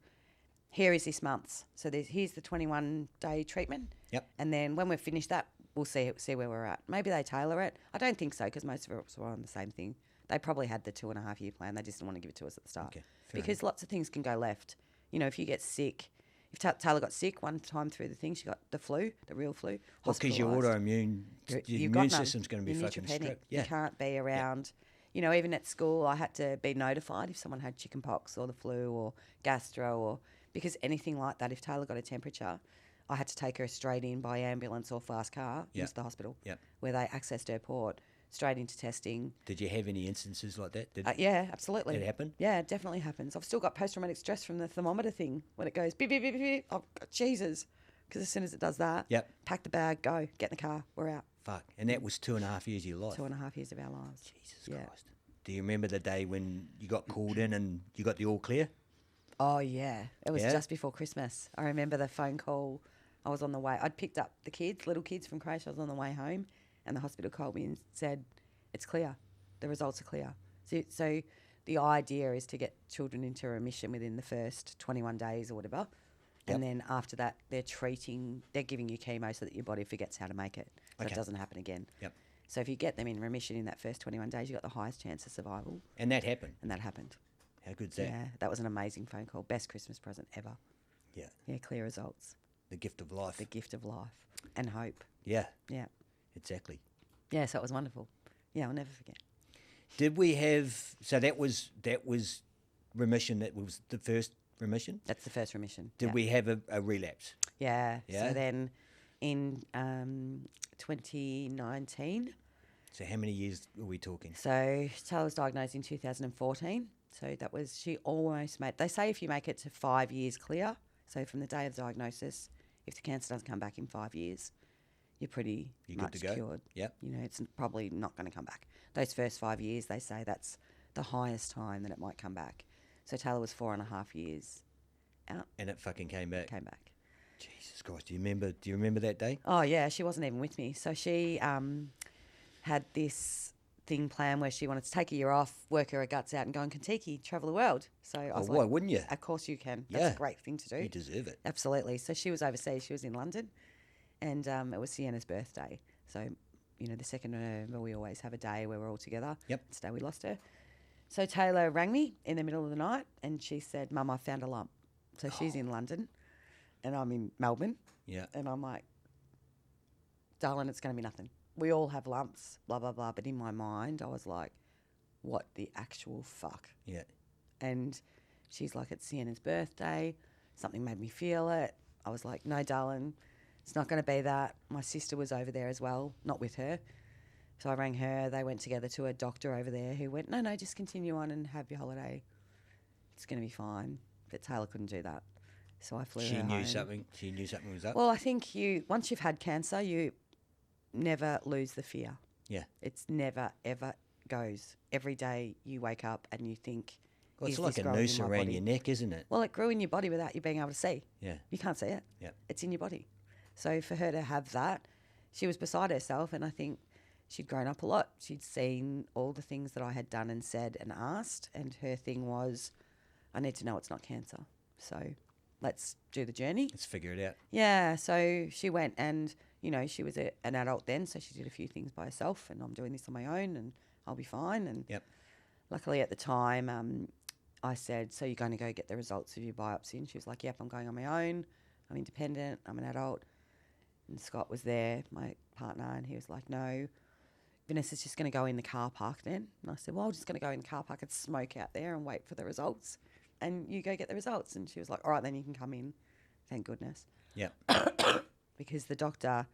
here is this month's. So here's the 21-day treatment. Yep. And then when we've finished that, we'll see where we're at. Maybe they tailor it. I don't think so because most of us were on the same thing. They probably had the 2.5 year plan. They just didn't want to give it to us at the start. Okay, because lots of things can go left. If you get sick, if Taylor got sick one time through the thing, she got the flu, the real flu. Well, because your autoimmune, your immune system's going to be fucking stripped. Yeah. You can't be around. Even at school, I had to be notified if someone had chicken pox or the flu or gastro because anything like that, if Taylor got a temperature, I had to take her straight in by ambulance or fast car into the hospital where they accessed her port, straight into testing. Did you have any instances like that? Yeah, absolutely. Did it happen? Yeah, it definitely happens. I've still got post-traumatic stress from the thermometer thing when it goes beep, beep, beep, beep. Oh, Jesus. Because as soon as it does that, pack the bag, go, get in the car, we're out. Fuck. And that was 2.5 years of your life? 2.5 years of our lives. Jesus Christ. Do you remember the day when you got called in and you got the all clear? Oh, yeah. It was just before Christmas. I remember the phone call. I was on the way. I'd picked up the little kids from Croatia. I was on the way home and the hospital called me and said, it's clear. The results are clear. So the idea is to get children into remission within the first 21 days or whatever. Yep. And then after that, they're giving you chemo so that your body forgets how to make it. So it doesn't happen again. Yep. So if you get them in remission in that first 21 days, you've got the highest chance of survival. And that happened? And that happened. How good's that? Yeah, that was an amazing phone call. Best Christmas present ever. Yeah. Yeah, clear results. The gift of life. The gift of life and hope. Yeah. Yeah. Exactly. Yeah, so it was wonderful. Yeah, I'll never forget. Did we have, so that was remission, that was the first remission? That's the first remission. Did we have a relapse? Yeah. So then in 2019. So how many years are we talking? So Taylor was diagnosed in 2014. So that was, she almost made, they say if you make it to 5 years clear, so from the day of diagnosis, if the cancer doesn't come back in 5 years, you're pretty much cured. Yep. It's probably not going to come back. Those first 5 years, they say that's the highest time that it might come back. So Taylor was 4.5 years out. And it fucking came back. Came back. Jesus Christ, do you remember that day? Oh yeah, she wasn't even with me. So she had this thing planned where she wanted to take a year off, work her guts out and go on Kentucky, travel the world. So I was like, why wouldn't you? Of course you can. That's a great thing to do. You deserve it. Absolutely. So she was overseas. She was in London and it was Sienna's birthday. So, the 2nd of November, we always have a day where we're all together. Yep. It's the day we lost her. So Taylor rang me in the middle of the night and she said, Mum, I found a lump. So she's in London and I'm in Melbourne. Yeah. And I'm like, darling, it's going to be nothing. We all have lumps, blah, blah, blah. But in my mind, I was like, what the actual fuck? Yeah. And she's like, it's Sienna's birthday. Something made me feel it. I was like, no, darling, it's not going to be that. My sister was over there as well, not with her. So I rang her. They went together to a doctor over there who went, no, just continue on and have your holiday. It's going to be fine. But Taylor couldn't do that. So I flew her home. She knew something was up? Well, I think once you've had cancer, you never lose the fear. Yeah. It's never, ever goes. Every day you wake up and you think, well, it's like a noose around your neck, isn't it? Well, it grew in your body without you being able to see. Yeah. You can't see it. Yeah. It's in your body. So for her to have that, she was beside herself and I think she'd grown up a lot. She'd seen all the things that I had done and said and asked, and her thing was, I need to know it's not cancer. So let's do the journey. Let's figure it out. Yeah, so she went and, she was an adult then, so she did a few things by herself, and I'm doing this on my own and I'll be fine. And luckily at the time, I said, so you're going to go get the results of your biopsy? And she was like, yep, I'm going on my own. I'm independent. I'm an adult. And Scott was there, my partner, and he was like, no, Vanessa's just going to go in the car park then. And I said, well, I'm just going to go in the car park and smoke out there and wait for the results. And you go get the results. And she was like, all right, then you can come in. Thank goodness. Yeah. Because the doctor,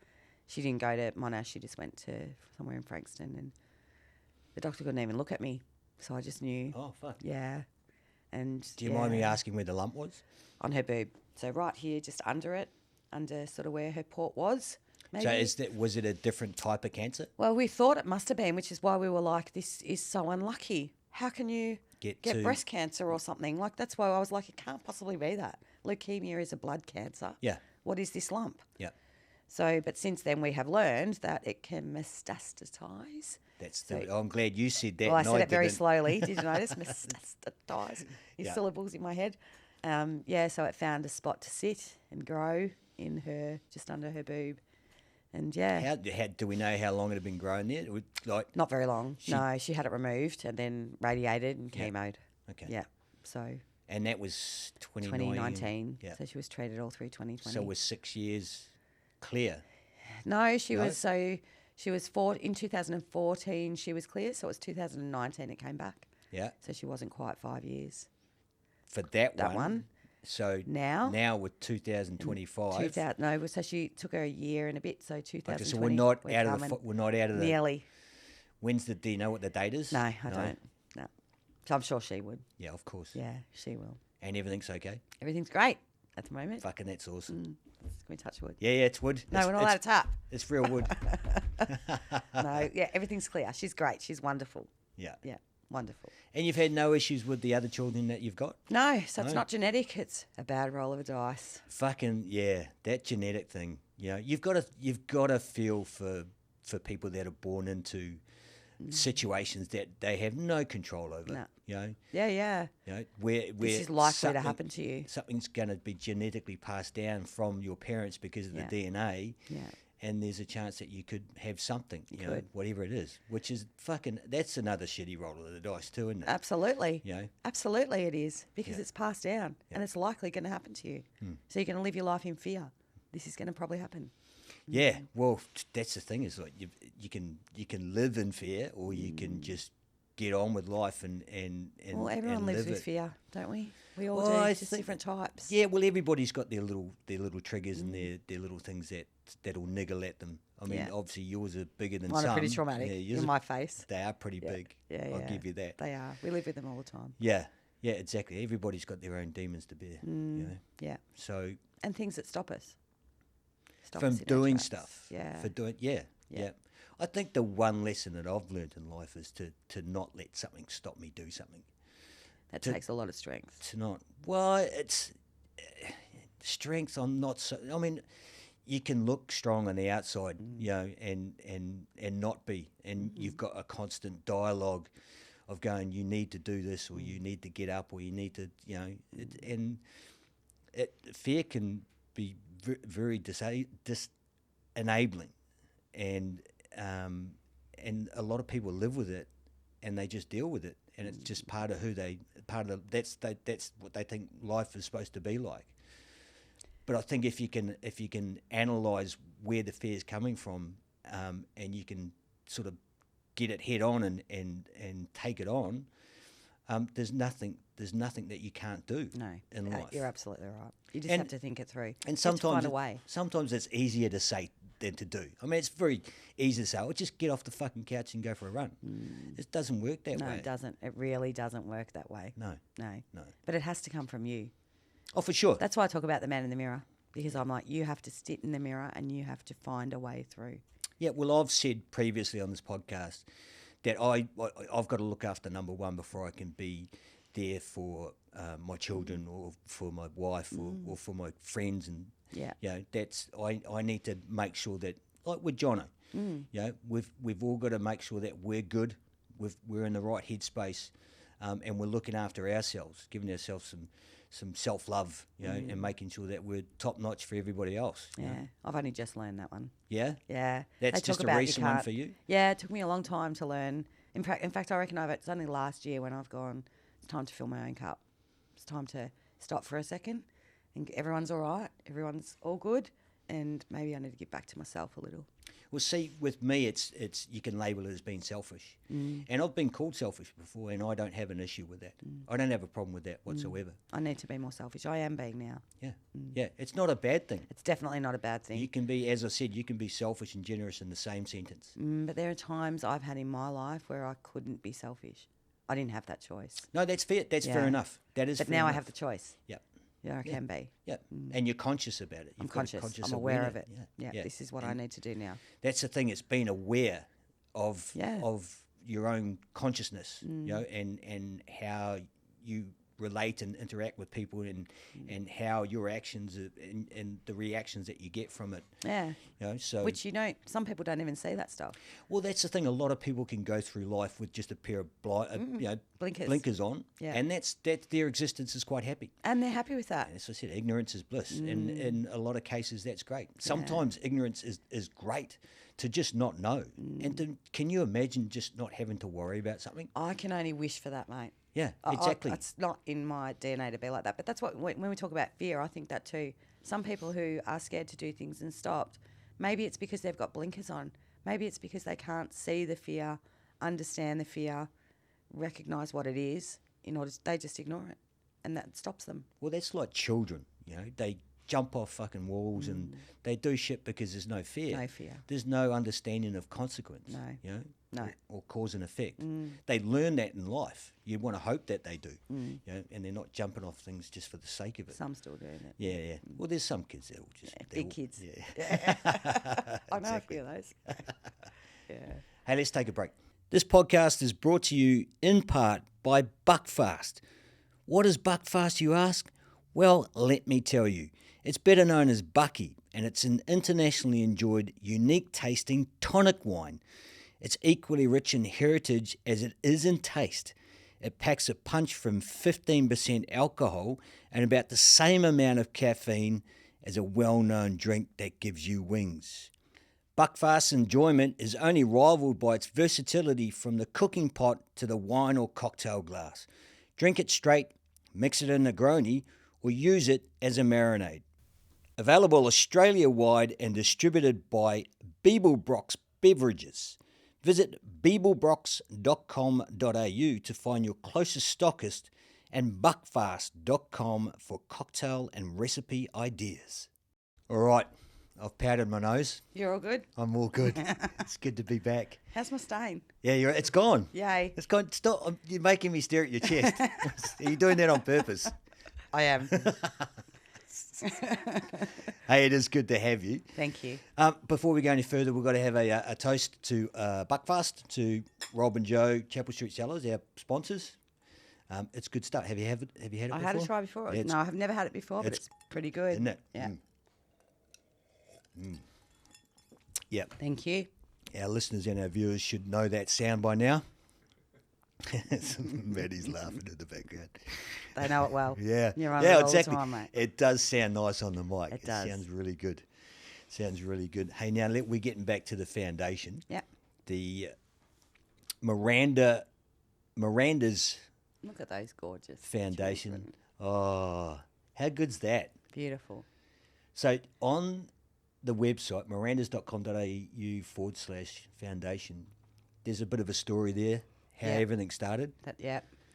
she didn't go to Monash. She just went to somewhere in Frankston. And the doctor couldn't even look at me. So I just knew. Oh, fuck. Yeah. And do you mind me asking where the lump was? On her boob. So right here, just under it, under sort of where her port was. Maybe. So was it a different type of cancer? Well, we thought it must have been, which is why we were like, this is so unlucky. How can you get breast cancer or something? Like, that's why I was like, it can't possibly be that. Leukemia is a blood cancer. Yeah. What is this lump? Yeah. So, but since then we have learned that it can metastasize. I'm glad you said that. Well, I said it very slowly. Did you notice? Metastasize. These syllables in my head. So it found a spot to sit and grow in her, just under her boob. And How do we know how long it had been growing there? Not very long. No, she had it removed and then radiated and chemoed. Okay. Yeah. So. And that was 2019. Yeah. So she was treated all through 2020. So it was 6 years clear. No, she was in 2014 she was clear, so it was 2019 it came back. Yeah. So she wasn't quite 5 years. For that one. So now with 2025. So she took her a year and a bit. So 2020. Okay, so we're not out of the. Nearly. Do you know what the date is? No, I don't. No. So I'm sure she would. Yeah, of course. Yeah, she will. And everything's okay. Everything's great at the moment. Fucking, that's awesome. Can we touch wood? Yeah, it's wood. No, we're not allowed to tap. It's real wood. No, yeah, everything's clear. She's great. She's wonderful. Yeah. Yeah, wonderful. And you've had no issues with the other children that you've got? No, so it's not genetic. It's a bad roll of the dice. Fucking, yeah, that genetic thing. You know, you've got to feel for people that are born into situations that they have no control over. No. You know? Yeah. You know, where this is likely to happen to you. Something's going to be genetically passed down from your parents because of the DNA. Yeah. And there's a chance that you could have something, you know, whatever it is, which is fucking, that's another shitty roll of the dice too, isn't it? Absolutely. You know? Absolutely it is, because it's passed down and it's likely going to happen to you. So you're going to live your life in fear. This is going to probably happen. Yeah, well, that's the thing, is like you can live in fear, or you can just get on with life and well, everyone and lives live with fear, don't we? We all Well, do, I just think- different types. Yeah, well, everybody's got their little triggers and their little things that'll niggle at them. I mean, obviously yours are bigger than Mine some. are pretty traumatic yours in are- my face. They are pretty big. Yeah, I'll give you that. They are. We live with them all the time. Yeah, exactly. Everybody's got their own demons to bear. You know? Yeah. So And things that stop us. from us in our doing tracks. stuff. Yeah. For doing, yeah. I think the one lesson that I've learned in life is to not let something stop me do something. That takes a lot of strength. To not, well, it's strength. I'm not so. I mean, you can look strong on the outside, you know, and not be, and you've got a constant dialogue of going, you need to do this, or you need to get up, or you need to, you know, fear can be very enabling, and a lot of people live with it, and they just deal with it, and it's just part of that's what they think life is supposed to be like. But I think if you can analyse where the fear is coming from, and you can sort of get it head on and take it on, there's nothing that you can't do. In life. You're absolutely right. You just have to think it through. And You have to find a way. sometimes it's easier to say than to do. I mean, it's very easy to say, "Oh, just get off the fucking couch and go for a run." It doesn't work that way. No, it doesn't. It really doesn't work that way. No. But it has to come from you. Oh, for sure. That's why I talk about the man in the mirror, because I'm like, you have to sit in the mirror and you have to find a way through. Yeah, well, I've said previously on this podcast that I've got to look after number one before I can be there for my children, or for my wife, or for my friends, and Yeah. you know, I need to make sure that like with Jono. You know, we've all got to make sure that we're good, we're in the right headspace, and we're looking after ourselves, giving ourselves some self-love, you know, and making sure that we're top-notch for everybody else. Yeah, I've only just learned that one. Yeah? Yeah. That's They just talk a about recent one for you? Yeah, it took me a long time to learn. In fact, I reckon it's only last year when I've gone, it's time to fill my own cup. It's time to stop for a second and everyone's all right, everyone's all good, and maybe I need to give back to myself a little. Well, see, with me, it's you can label it as being selfish. And I've been called selfish before, and I don't have an issue with that. I don't have a problem with that whatsoever. I need to be more selfish. I am being now. Yeah, yeah. It's not a bad thing. It's definitely not a bad thing. You can be, as I said, you can be selfish and generous in the same sentence. But there are times I've had in my life where I couldn't be selfish. I didn't have that choice. No, that's fair. That's fair enough. That is But fair now enough. I have the choice. Yep. Yeah, I can be. Yep. And you're conscious about it. I'm You've got a conscious. I'm awareness. aware of it. Yeah. This is what I need to do now. That's the thing. It's being aware of Yeah. of your own consciousness, you know, and how you relate and interact with people, and how your actions and the reactions that you get from it. Yeah. You know, so Which some people don't even see that stuff. well, that's the thing. A lot of people can go through life with just a pair of blinkers on, Yeah. and that's their existence is quite happy. And they're happy with that. As I said, ignorance is bliss, and in a lot of cases, that's great. Sometimes ignorance is great to just not know, and can you imagine just not having to worry about something? I can only wish for that, mate. Yeah, exactly. It's not in my DNA to be like that. But that's what, when we talk about fear, I think that too. Some people who are scared to do things and stopped, maybe it's because they've got blinkers on. Maybe it's because they can't see the fear, understand the fear, recognise what it is. They just ignore it, and that stops them. Well, that's like children, you know. They jump off fucking walls and they do shit because there's no fear. No fear. There's no understanding of consequence. No. You know? No. Or cause and effect. They learn that in life. You want to hope that they do. You know, and they're not jumping off things just for the sake of it. Some still doing it. Yeah, yeah. Well, there's some kids that will just... Big kids. Yeah. I know a few of those. Yeah. Hey, let's take a break. This podcast is brought to you in part by Buckfast. What is Buckfast, you ask? Well, let me tell you. It's better known as Bucky, and it's an internationally enjoyed, unique tasting tonic wine. It's equally rich in heritage as it is in taste. It packs a punch from 15% alcohol and about the same amount of caffeine as a well-known drink that gives you wings. Buckfast's enjoyment is only rivaled by its versatility from the cooking pot to the wine or cocktail glass. Drink it straight, mix it in a Negroni, or use it as a marinade. Available Australia-wide and distributed by Beeblebrox Beverages. Visit beeblebrox.com.au to find your closest stockist and buckfast.com for cocktail and recipe ideas. All right, I've powdered my nose. You're all good? I'm all good. It's good to be back. How's my stain? Yeah, it's gone. Yay. It's gone. Stop. You're making me stare at your chest. Are you doing that on purpose? I am. Hey, it is good to have you. Thank you. Before we go any further, we've got to have a toast to Buckfast, to Rob and Joe, Chapel Street Cellars, our sponsors. It's good stuff. Have you had it before? I had a try before. Yeah, No, I have never had it before, but it's pretty good. Isn't it? Yeah. Yeah. Thank you. Our listeners and our viewers should know that sound by now. Maddie's laughing in the background. They know it well. Yeah. You're on yeah, it all exactly. the time, mate. It does sound nice on the mic. It does. Sounds really good. Sounds really good. Hey, now we're getting back to the foundation. Yeah. The Miranda's Look at those gorgeous Foundation. children. Oh, how good's that? Beautiful. So on the website, mirandas.com.au/foundation, there's a bit of a story there, how Yeah. everything started.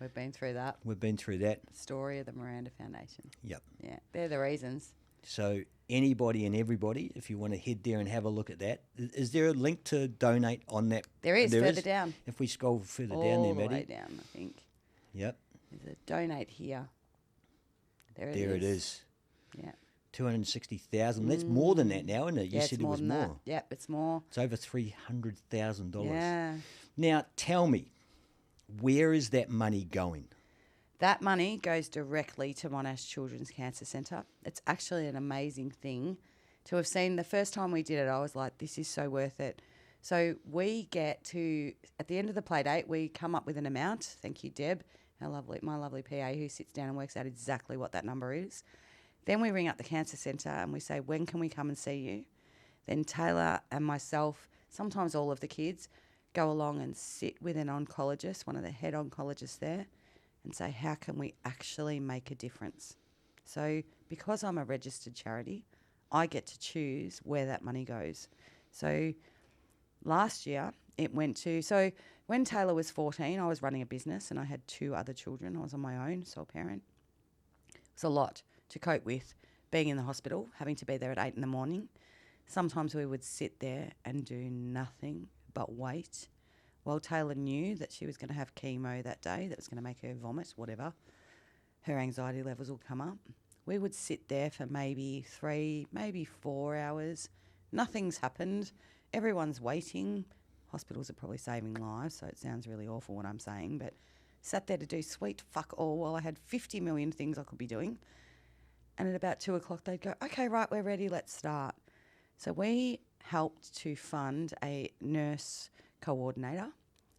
We've been through that. We've been through that. Story of the Miranda Foundation. Yep. Yeah, they're the reasons. So anybody and everybody, if you want to head there and have a look at that, is there a link to donate on that? There is, further down. If we scroll further All down there, the Maddie. way down, I think. Yep. There's a donate here. There It is. Yeah. 260,000. That's more than that now, isn't it? You Yeah, said it's it more was than more. that. Yep, it's more. It's over $300,000. Yeah. Now, tell me, where is that money going? That money goes directly to Monash Children's Cancer Centre. It's actually an amazing thing to have seen the first time we did it, I was like, this is so worth it. So we get to, at the end of the play date, we come up with an amount. Thank you, Deb, my lovely PA, who sits down and works out exactly what that number is. Then we ring up the cancer centre and we say, when can we come and see you? Then Taylor and myself, sometimes all of the kids, go along and sit with an oncologist, one of the head oncologists there, and say, how can we actually make a difference? So because I'm a registered charity, I get to choose where that money goes. So last year it went to, so when Taylor was 14, I was running a business and I had 2 other children. I was on my own, sole parent. It was a lot to cope with being in the hospital, having to be there at 8 in the morning. Sometimes we would sit there and do nothing but wait while Taylor knew that she was going to have chemo that day, that was going to make her vomit, whatever. Her anxiety levels will come up. We would sit there for maybe 3, maybe 4 hours. Nothing's happened. Everyone's waiting. Hospitals are probably saving lives, so it sounds really awful what I'm saying, but sat there to do sweet fuck all while I had 50 million things I could be doing. And at about 2 o'clock, they'd go, okay, right, we're ready, let's start. So we helped to fund a nurse coordinator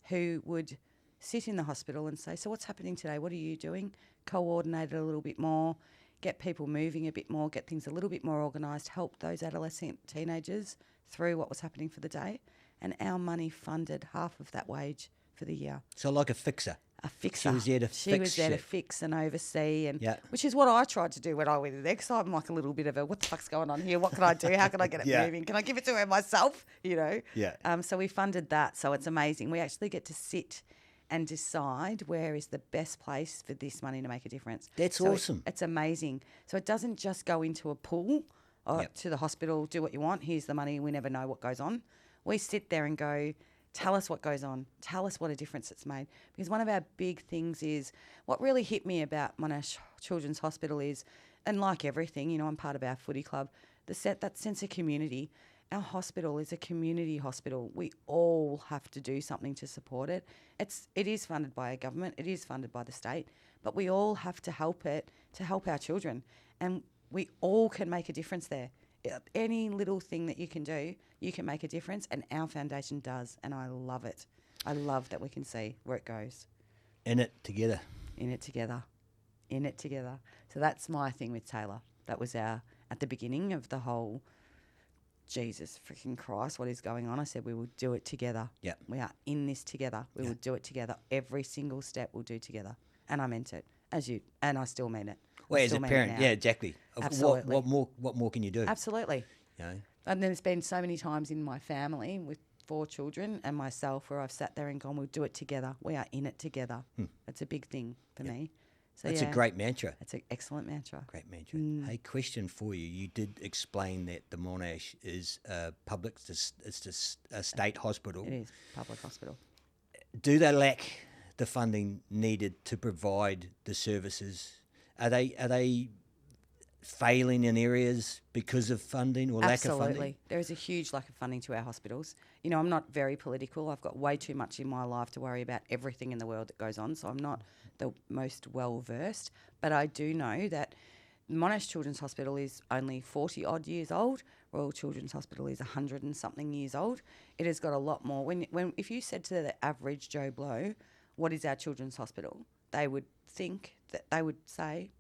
who would sit in the hospital and say, so what's happening today? What are you doing? Coordinate it a little bit more, get people moving a bit more, get things a little bit more organised, help those adolescent teenagers through what was happening for the day. And our money funded half of that wage for the year. So like a fixer. A fixer. She was there to fix She was there to shit. fix and oversee, and Yeah. which is what I tried to do when I went in there, because I'm like a little bit of a, what the fuck's going on here? What can I do? How can I get it Yeah. moving? Can I give it to her myself? You know? Yeah. So we funded that. So it's amazing. We actually get to sit and decide where is the best place for this money to make a difference. That's So awesome. It's amazing. So it doesn't just go into a pool or Yep. to the hospital, do what you want, here's the money, we never know what goes on. We sit there and go, tell us what goes on. Tell us what a difference it's made. Because one of our big things is, what really hit me about Monash Children's Hospital is, and like everything, you know, I'm part of our footy club, that sense of community. Our hospital is a community hospital. We all have to do something to support it. It is funded by our government. It is funded by the state. But we all have to help it to help our children. And we all can make a difference there. Any little thing that you can do, you can make a difference, and our foundation does, and I love it. I love that we can see where it goes. In it together. In it together. In it together. So that's my thing with Taylor. That was at the beginning of the whole, Jesus freaking Christ, what is going on? I said we will do it together. Yeah. We are in this together. We will do it together. Every single step we'll do together. And I meant it, and I still mean it. Well, I as a still mean it parent, now. yeah, exactly. Absolutely. What more can you do? Absolutely. You know? And there's been so many times in my family with 4 children and myself where I've sat there and gone, we'll do it together. We are in it together. That's a big thing for me. So That's a great mantra. That's an excellent mantra. Great mantra. Hey, question for you. You did explain that the Monash is public, it's a state hospital. It is public hospital. Do they lack the funding needed to provide the services? Are they failing in areas because of funding or lack of funding? Absolutely. There is a huge lack of funding to our hospitals. You know, I'm not very political. I've got way too much in my life to worry about everything in the world that goes on, so I'm not the most well-versed. But I do know that Monash Children's Hospital is only 40-odd years old. Royal Children's Hospital is 100 and something years old. It has got a lot more. If you said to the average Joe Blow, what is our children's hospital? They would think that they would say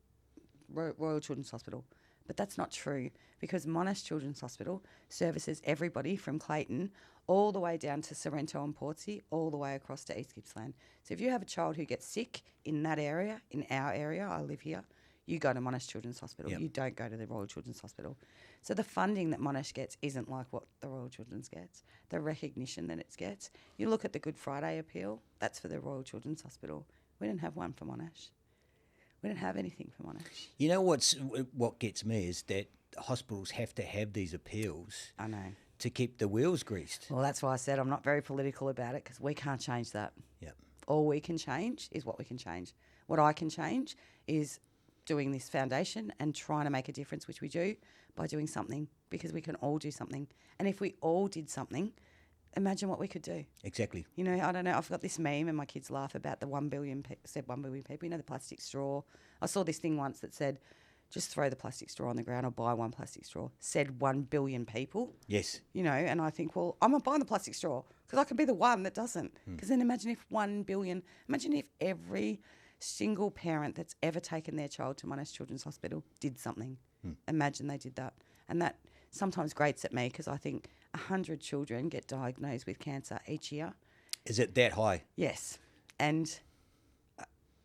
Royal Children's Hospital. But that's not true, because Monash Children's Hospital services everybody from Clayton all the way down to Sorrento and Portsea, all the way across to East Gippsland. So if you have a child who gets sick in that area, in our area, I live here, you go to Monash Children's Hospital. Yep. You don't go to the Royal Children's Hospital. So the funding that Monash gets isn't like what the Royal Children's gets. The recognition that it gets. You look at the Good Friday appeal, that's for the Royal Children's Hospital. We didn't have one for Monash. We didn't have anything for Monash. You know what gets me is that hospitals have to have these appeals I know. to keep the wheels greased. Well, that's why I said I'm not very political about it, because we can't change that. Yeah. All we can change is what we can change. What I can change is doing this foundation and trying to make a difference, which we do by doing something, because we can all do something. And if we all did something, imagine what we could do. Exactly. You know, I don't know. I've got this meme and my kids laugh about the 1 billion people. You know, the plastic straw. I saw this thing once that said just throw the plastic straw on the ground or buy one plastic straw, said 1 billion people. Yes. You know, and I think, well, I'm not buying the plastic straw because I could be the one that doesn't. Because then imagine if 1 billion, imagine if every single parent that's ever taken their child to Monash Children's Hospital did something. Imagine they did that. And that sometimes grates at me because I think 100 children get diagnosed with cancer each year. Is it that high? Yes. And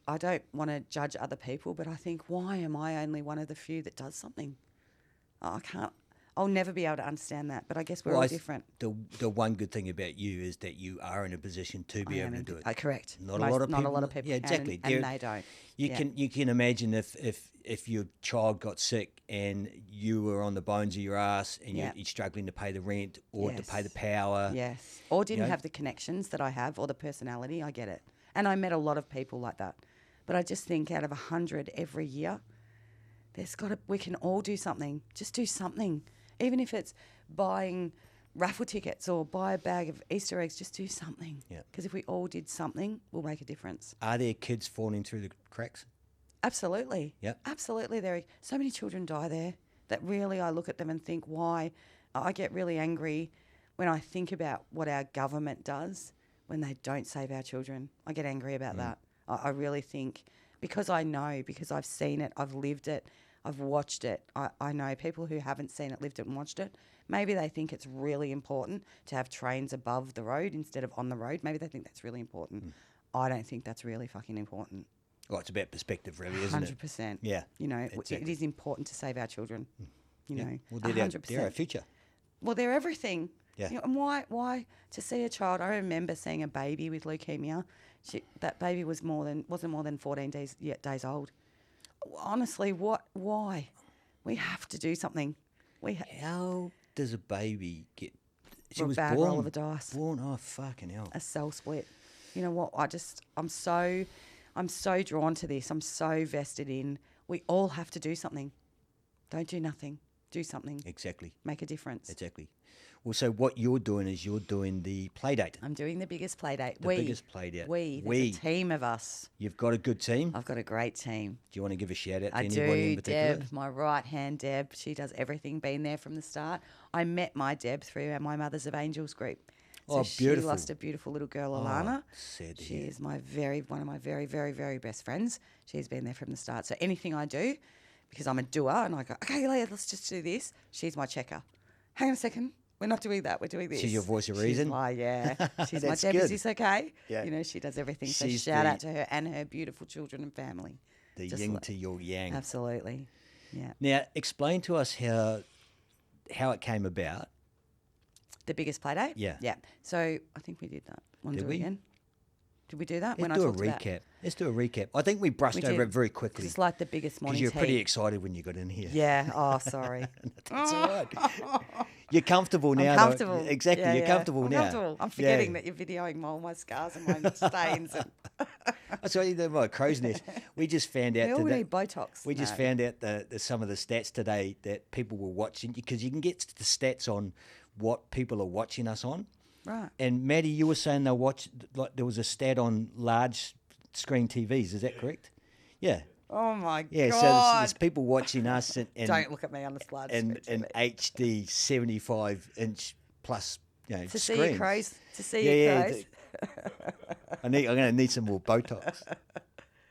I don't want to judge other people, but I think, why am I only one of the few that does something? I'll never be able to understand that, but I guess we're all different. The one good thing about you is that you are in a position to be able to do it. Correct. Not a lot of people. Yeah, can, exactly. and they don't. You can imagine if your child got sick and you were on the bones of your ass and you're struggling to pay the rent or to pay the power. Yes. Or didn't have the connections that I have or the personality. I get it. And I met a lot of people like that. But I just think out of 100 every year, we can all do something. Just do something. Even if it's buying raffle tickets or buy a bag of Easter eggs, just do something. Because if we all did something, we'll make a difference. Are there kids falling through the cracks? Absolutely. Yep. Absolutely. There are so many children die there that really I look at them and think, why? I get really angry when I think about what our government does when they don't save our children. I get angry about that. I really think, because I know, because I've seen it, I've lived it, I've watched it. I know people who haven't seen it, lived it and watched it, maybe they think it's really important to have trains above the road instead of on the road. Maybe they think that's really important. I don't think that's really fucking important. Well, it's about perspective, really, isn't it? 100%. Yeah. You know, exactly. it is important to save our children. You know, well, 100%. they're our future. Well, they're everything. Yeah. You know, and why to see a child? I remember seeing a baby with leukemia. That baby wasn't more than 14 days old. Honestly, why? We have to do something. How does a baby get? She a was bad born. roll of the dice. Born. Oh, fucking hell. A cell split. You know what? I'm so drawn to this. I'm so vested in. We all have to do something. Don't do nothing. Do something. Exactly. Make a difference. Exactly. Well, so what you're doing is you're doing the Playdate. I'm doing the Biggest Playdate. Biggest Playdate. There's a team of us. You've got a good team. I've got a great team. Do you want to give a shout out to I anybody in do. particular? Deb, my right hand, Deb. She does everything. Been there from the start. I met my Deb through my Mothers of Angels group. So Oh, beautiful. She lost a beautiful little girl, Alana. Sad to She hear. is one of my very, very, very best friends. She's been there from the start. So anything I do, because I'm a doer, and I go, okay, Leah, let's just do this. She's my checker. Hang on a second. We're not doing that. We're doing this. She's your voice of reason? She's my, She's my That's Deb. good. Is this okay? Yeah. You know, she does everything. So She's shout out to her and her beautiful children and family. The Just yin to your yang. Absolutely. Yeah. Now, explain to us how it came about. The Biggest Playdate? Yeah. Yeah. So I think we did that. Want to Did do we? it again? Did we do that? Let's do a recap. Let's do a recap. I think we brushed over it very quickly. It's like the biggest morning Because tea. you're pretty excited when you got in here. Yeah. Oh, sorry. That's all right. You're comfortable now. I'm comfortable. Though. Exactly. Yeah, you're comfortable I'm now. Comfortable. I'm forgetting that you're videoing all my scars and my stains. That's why you my crow's nest. We just found out We all today. need Botox. We just found out some of the stats today that people were watching, because you can get the stats on what people are watching us on. Right. And Maddie, you were saying they watch, like there was a stat on large screen TVs. Is that correct? Yeah. Oh my Yeah. God. So there's people watching us and Don't look at me on the slide. and HD 75-inch plus, to screens. see your crows. To see your crows. I'm going to need some more Botox.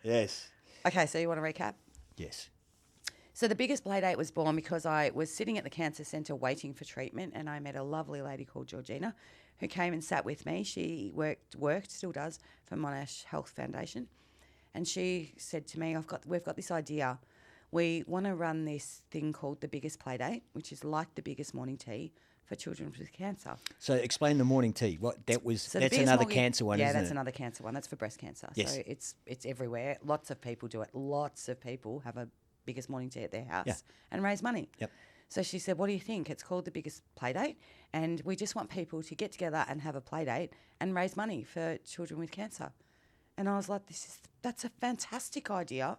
Yes. Okay, so you want to recap? Yes. So the Biggest Playdate was born because I was sitting at the cancer centre waiting for treatment, and I met a lovely lady called Georgina who came and sat with me. She worked, still does, for Monash Foundation. And she said to me, we've got this idea. We want to run this thing called the Biggest Playdate, which is like the biggest morning tea for children with cancer. So explain the morning tea. That's The another biggest cancer one, yeah, isn't it? that's another cancer one. That's for breast cancer. Yes. So it's everywhere. Lots of people do it. Lots of people have a Biggest morning tea at their house and raise money. Yep. So she said, what do you think? It's called the Biggest Playdate, and we just want people to get together and have a play date and raise money for children with cancer. And I was like, that's a fantastic idea.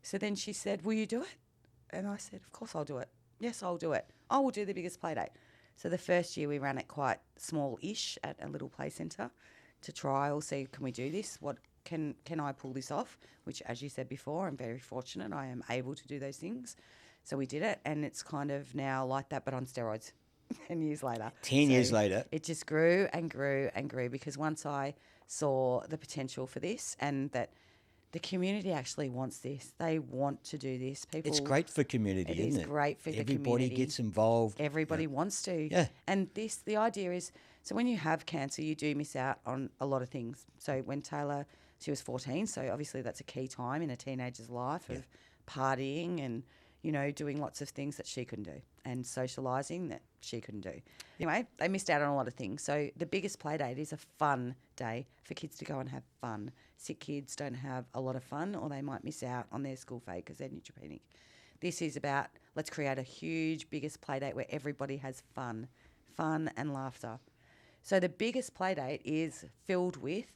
So then she said, will you do it? And I said, of course I'll do it. Yes, I'll do it. I will do the Biggest Playdate. So the first year we ran it quite small-ish at a little play centre to trial, see, can we do this? What can I pull this off? Which, as you said before, I'm very fortunate. I am able to do those things. So we did it, and it's kind of now like that, but on steroids. 10 years later. 10 years later. It just grew and grew and grew, because once I saw the potential for this and that the community actually wants this, they want to do this. People, it's great for community, isn't it? It is great for the community. Everybody gets involved. Everybody wants to. Yeah. And the idea is, so when you have cancer, you do miss out on a lot of things. So when Taylor, she was 14, so obviously that's a key time in a teenager's life of partying and, you know, doing lots of things that she couldn't do and socialising that she couldn't do. Anyway, they missed out on a lot of things. So the biggest play date is a fun day for kids to go and have fun. Sick kids don't have a lot of fun, or they might miss out on their school fete because they're neutropenic. This is about, let's create a huge biggest play date where everybody has fun and laughter. So the biggest play date is filled with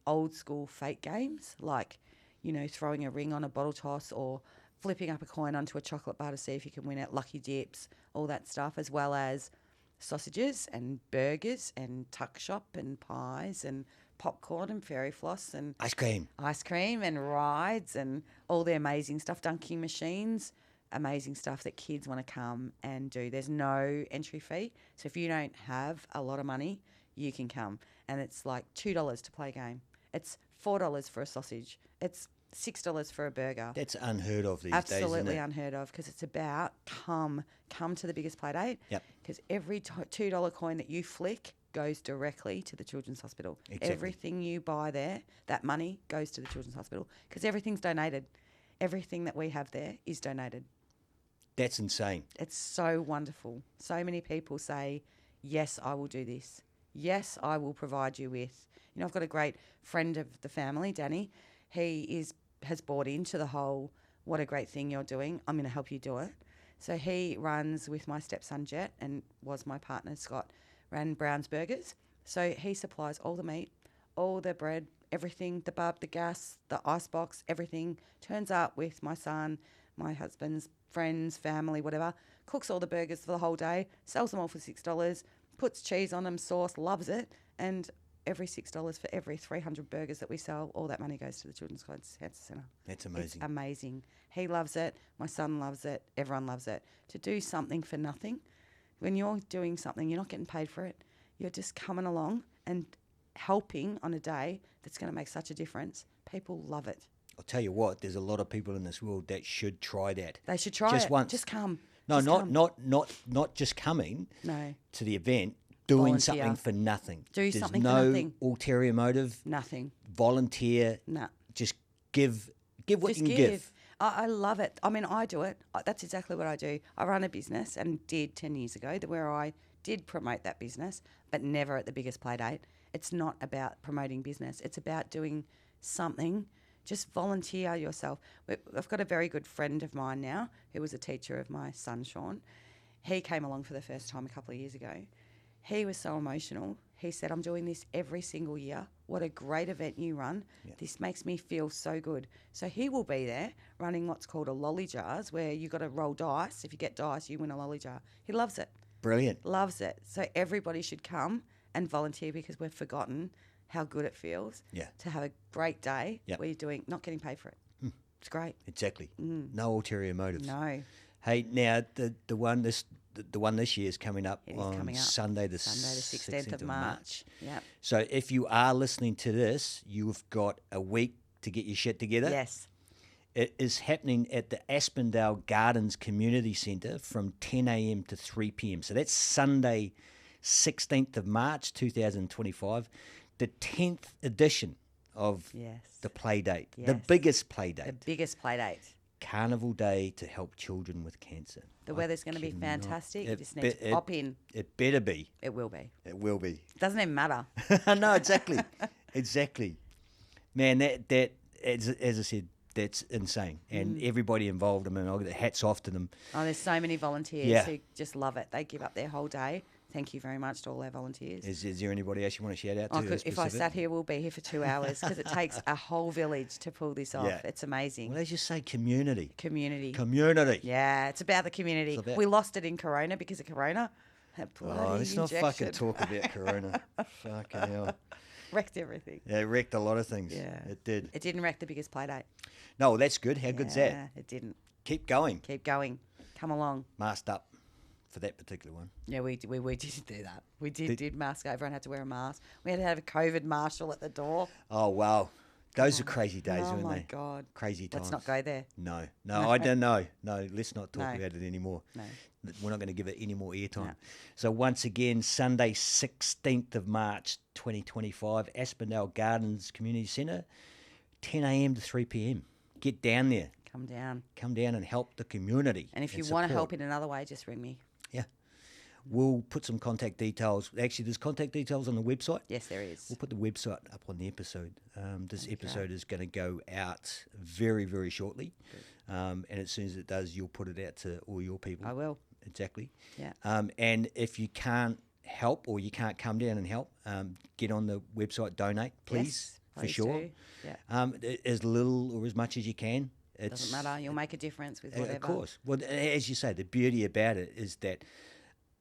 old school fate games, like, you know, throwing a ring on a bottle toss or flipping up a coin onto a chocolate bar to see if you can win it, lucky dips, all that stuff, as well as sausages and burgers and tuck shop and pies and popcorn and fairy floss and ice cream and rides and all the amazing stuff, dunking machines, amazing stuff that kids want to come and do. There's no entry fee. So if you don't have a lot of money, you can come. And it's like $2 to play a game. It's $4 for a sausage. It's $6 for a burger. That's unheard of these days, Absolutely isn't it? unheard of, because it's about come to the biggest play date. Yep. Because every $2 coin that you flick goes directly to the Children's Hospital. Exactly. Everything you buy there, that money goes to the Children's Hospital, because everything's donated. Everything that we have there is donated. That's insane. It's so wonderful. So many people say, yes, I will do this. Yes, I will provide you with. You know, I've got a great friend of the family, Danny. He has bought into the whole, what a great thing you're doing. I'm going to help you do it. So he runs with my stepson, Jet, and was my partner, Scott, ran Brown's Burgers. So he supplies all the meat, all the bread, everything, the bub, the gas, the icebox, everything. Turns up with my son, my husband's friends, family, whatever. Cooks all the burgers for the whole day, sells them all for $6, puts cheese on them, sauce, loves it. And every $6 for every 300 burgers that we sell, all that money goes to the Children's Cancer Centre. That's amazing. It's amazing. He loves it. My son loves it. Everyone loves it. To do something for nothing, when you're doing something, you're not getting paid for it. You're just coming along and helping on a day that's going to make such a difference. People love it. I'll tell you what, there's a lot of people in this world that should try that. They should try just it. Once. Just come. No, just not just coming No. to the event, doing Volunteer. something for nothing. Do There's something for no nothing. ulterior motive. Nothing. Volunteer. No. Just give what Just you can give. I love it. I mean, I do it. That's exactly what I do. I run a business and did 10 years ago where I did promote that business, but never at the biggest play date. It's not about promoting business. It's about doing something. Just volunteer yourself. I've got a very good friend of mine now who was a teacher of my son, Sean. He came along for the first time a couple of years ago. He was so emotional. He said, I'm doing this every single year. What a great event you run. Yeah. This makes me feel so good. So he will be there running what's called a lolly jars, where you got to roll dice. If you get dice, you win a lolly jar. He loves it. Brilliant. Loves it. So everybody should come and volunteer, because we've forgotten how good it feels to have a great day where you're not getting paid for it. It's great. Exactly. No ulterior motives. No. Hey, now the one this year is coming up on Sunday the 16th of March. Yep. So if you are listening to this, you've got a week to get your shit together. Yes. It is happening at the Aspendale Gardens Community Centre from 10 a.m. to 3 p.m. So that's Sunday, 16th of March, 2025, the 10th edition of the Playdate, the biggest Playdate. The biggest Playdate. Carnival Day to help children with cancer. The weather's going to be fantastic. You just need to pop in. It better be. It will be. It will be. It doesn't even matter. No, exactly. Exactly. Man, that as I said, that's insane. And everybody involved, I mean, I'll get hats off to them. Oh, there's so many volunteers who just love it. They give up their whole day. Thank you very much to all our volunteers. Is there anybody else you want to shout out to? If I sat here, we'll be here for 2 hours, because it takes a whole village to pull this off. Yeah. It's amazing. Well, as you say, community. Community. Yeah, it's about the community. We lost it in Corona because of Corona. Let's not fucking talk about Corona. Fucking hell. Wrecked everything. Yeah, it wrecked a lot of things. Yeah. It did. It didn't wreck the biggest playdate. No, that's good. How good's that? Yeah, it didn't. Keep going. Keep going. Come along. Masked up for that particular one. Yeah, we did do that. We did mask. Everyone had to wear a mask. We had to have a COVID marshal at the door. Oh, wow. Those were crazy days, Oh weren't my they? God. Crazy times. Let's not go there. No, I don't know. No, let's not talk No. about it anymore. No. We're not going to give it any more airtime. No. So once again, Sunday, 16th of March, 2025, Aspendale Gardens Community Centre, 10 a.m. to 3 p.m. Get down there. Come down. Come down and help the community. And if you want to help in another way, just ring me. Yeah. We'll put some contact details. Actually, there's contact details on the website. Yes, there is. We'll put the website up on the episode. This episode is going to go out very, very shortly. And as soon as it does, you'll put it out to all your people. I will. Exactly. Yeah. And if you can't help or you can't come down and help, get on the website, donate, please, Yes, for please sure. do. Yeah. As little or as much as you can. Doesn't matter. You'll make a difference with whatever. Of course. Well, as you say, the beauty about it is that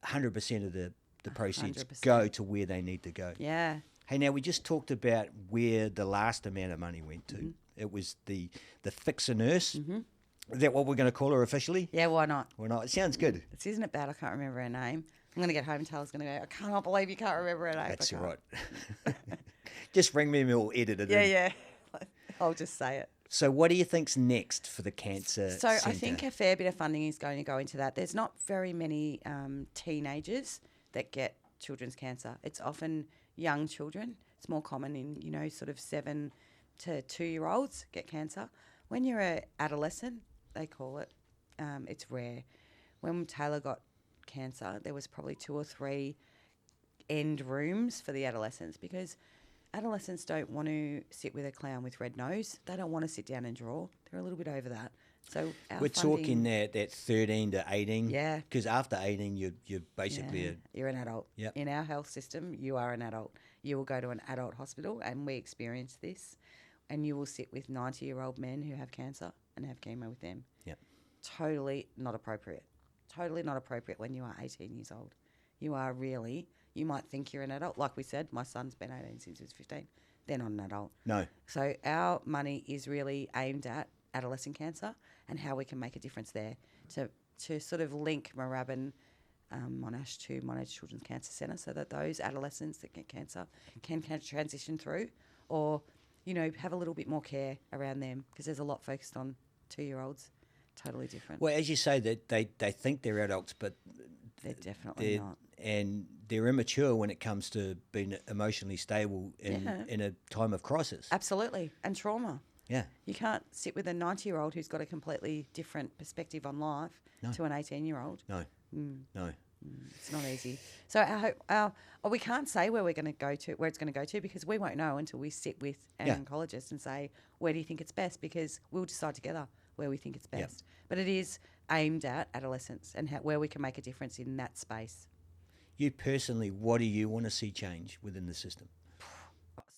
100% of the proceeds 100%. go to where they need to go. Yeah. Hey, now we just talked about where the last amount of money went to. Mm-hmm. It was the fixer nurse. Mm-hmm. Is that what we're going to call her officially? Yeah, why not? Why not? It sounds good. Isn't it bad? I can't remember her name. I'm going to get home and Taylor's going to go, I cannot believe you can't remember her name. That's I all can't. right. Just ring me and we'll edit it in. Yeah. I'll just say it. So what do you think's next for the cancer So centre? I think a fair bit of funding is going to go into that. There's not very many teenagers that get children's cancer. It's often young children. It's more common in, sort of 7 to 2-year-olds get cancer. When you're an adolescent, they call it, it's rare. When Taylor got cancer, there was probably 2 or 3 end rooms for the adolescents because adolescents don't want to sit with a clown with red nose. They don't want to sit down and draw. They're a little bit over that. So we're talking that 13 to 18. Yeah. Because after 18, you're basically you're an adult. Yep. In our health system, you are an adult. You will go to an adult hospital, and we experience this, and you will sit with 90-year-old men who have cancer and have chemo with them. Yep. Totally not appropriate. Totally not appropriate when you are 18 years old. You are really, you might think you're an adult. Like we said, my son's been 18 since he was 15. They're not an adult. No. So our money is really aimed at adolescent cancer and how we can make a difference there to sort of link Moorabbin Monash to Monash Children's Cancer Centre so that those adolescents that get cancer can transition through or, have a little bit more care around them because there's a lot focused on 2-year-olds. Totally different. Well, as you say, that they think they're adults, but they're definitely not. And they're immature when it comes to being emotionally stable in a time of crisis. Absolutely. And trauma. Yeah. You can't sit with a 90-year-old who's got a completely different perspective on life to an 18-year-old. No. No. It's not easy. So we can't say where it's going to go to because we won't know until we sit with an oncologist and say, where do you think it's best? Because we'll decide together where we think it's best. But it is aimed at adolescents and where we can make a difference in that space. You personally, what do you want to see change within the system?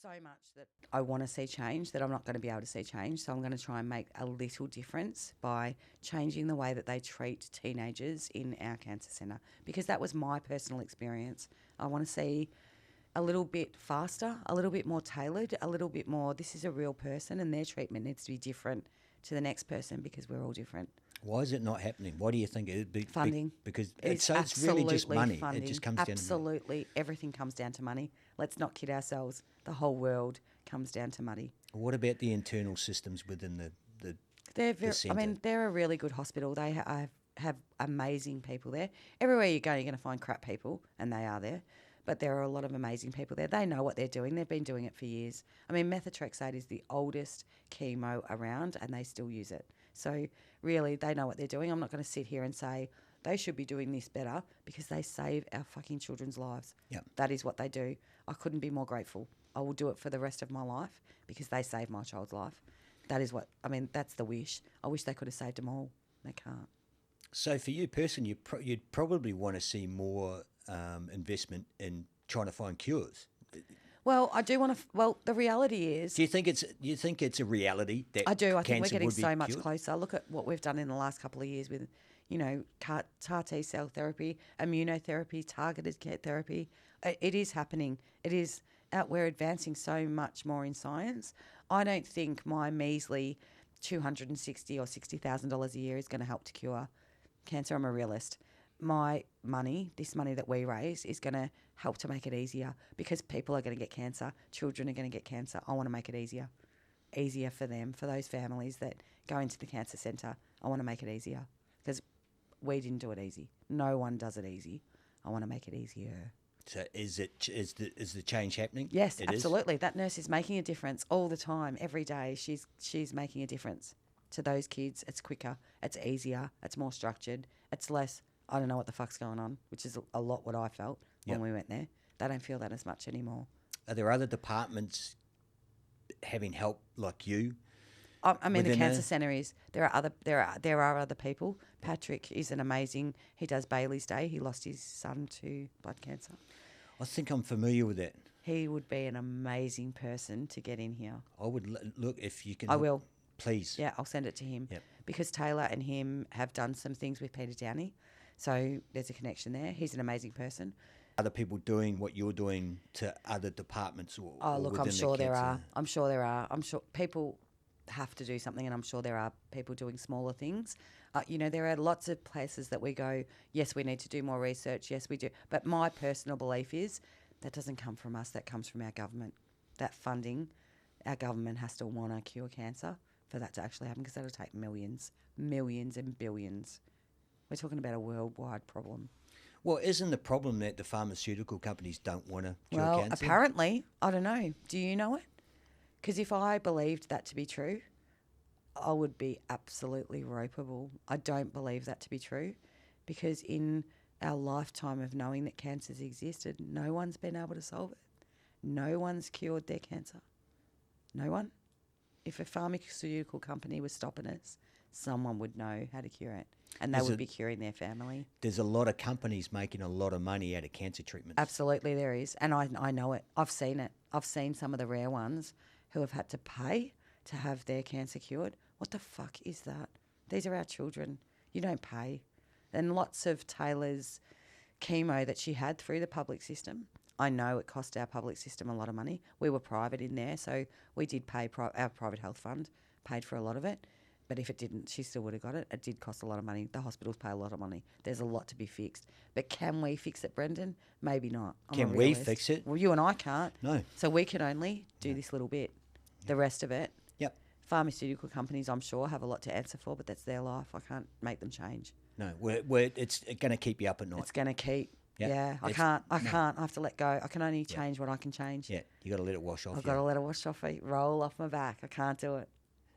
So much that I want to see change that I'm not going to be able to see change. So I'm going to try and make a little difference by changing the way that they treat teenagers in our cancer centre because that was my personal experience. I want to see a little bit faster, a little bit more tailored, a little bit more this is a real person and their treatment needs to be different to the next person because we're all different. Why is it not happening? Why do you think it'd be funding? Because it's really just money. Funding. It just comes down to money. Absolutely. Everything comes down to money. Let's not kid ourselves. The whole world comes down to money. What about the internal systems within the They're very, centre? they're a really good hospital. They have amazing people there. Everywhere you go, you're going to find crap people, and they are there. But there are a lot of amazing people there. They know what they're doing. They've been doing it for years. Methotrexate is the oldest chemo around, and they still use it. So really, they know what they're doing. I'm not going to sit here and say they should be doing this better because they save our fucking children's lives. Yep. That is what they do. I couldn't be more grateful. I will do it for the rest of my life because they saved my child's life. That is what, that's the wish. I wish they could have saved them all. They can't. So for you personally, you'd probably want to see more investment in trying to find cures. Well, I do want to. Well, the reality is. Do you think it's a reality that I do. I think we're cancer getting would be so much cured? closer. Look at what we've done in the last couple of years with, CAR T cell therapy, immunotherapy, targeted care therapy. It is happening. It is we're advancing so much more in science. I don't think my measly $260,000 or $60,000 a year is going to help to cure cancer. I'm a realist. My money, this money that we raise, is going to help to make it easier because people are going to get cancer. Children are going to get cancer. I want to make it easier for them, for those families that go into the cancer centre. I want to make it easier because we didn't do it easy. No one does it easy. I want to make it easier. So is the change happening? Yes, It is? absolutely. That nurse is making a difference all the time, every day. She's making a difference to those kids. It's quicker, it's easier, it's more structured, it's less, I don't know what the fuck's going on, which is a lot what I felt when we went there. They don't feel that as much anymore. Are there other departments having help like you? I mean, the within cancer centre is. There are other people. Patrick is an amazing. He does Bailey's Day. He lost his son to blood cancer. I think I'm familiar with that. He would be an amazing person to get in here. I would look if you can. I will. Please. Yeah, I'll send it to him. Yep. Because Taylor and him have done some things with Peter Downey, so there's a connection there. He's an amazing person. Other people doing what you're doing to other departments or Look, I'm sure there are. I'm sure people have to do something, and I'm sure there are people doing smaller things. There are lots of places that we go, yes, we need to do more research, yes, we do. But my personal belief is that doesn't come from us, that comes from our government. That funding, our government has to want to cure cancer for that to actually happen because that'll take millions and billions. We're talking about a worldwide problem. Well, isn't the problem that the pharmaceutical companies don't want to cure Well, cancer? apparently, I don't know. Do you know it? Because if I believed that to be true, I would be absolutely ropeable. I don't believe that to be true because in our lifetime of knowing that cancers existed, no one's been able to solve it. No one's cured their cancer. No one. If a pharmaceutical company was stopping us, someone would know how to cure it and they would be curing their family. There's a lot of companies making a lot of money out of cancer treatments. Absolutely there is. And I know it. I've seen it. I've seen some of the rare ones who have had to pay to have their cancer cured. What the fuck is that? These are our children. You don't pay. And lots of Taylor's chemo that she had through the public system, I know it cost our public system a lot of money. We were private in there, so we did pay our private health fund, paid for a lot of it. But if it didn't, she still would have got it. It did cost a lot of money. The hospitals pay a lot of money. There's a lot to be fixed. But can we fix it, Brendan? Maybe not. Can we fix it? Well, you and I can't. No. So we can only do this little bit. The rest of it, Yep. pharmaceutical companies, I'm sure, have a lot to answer for, but that's their life. I can't make them change. No, it's going to keep you up at night. It's going to keep. Yep. Yeah, I can't. I have to let go. I can only change what I can change. Yeah, you got to let it wash off. I've got to let it wash off, roll off my back. I can't do it.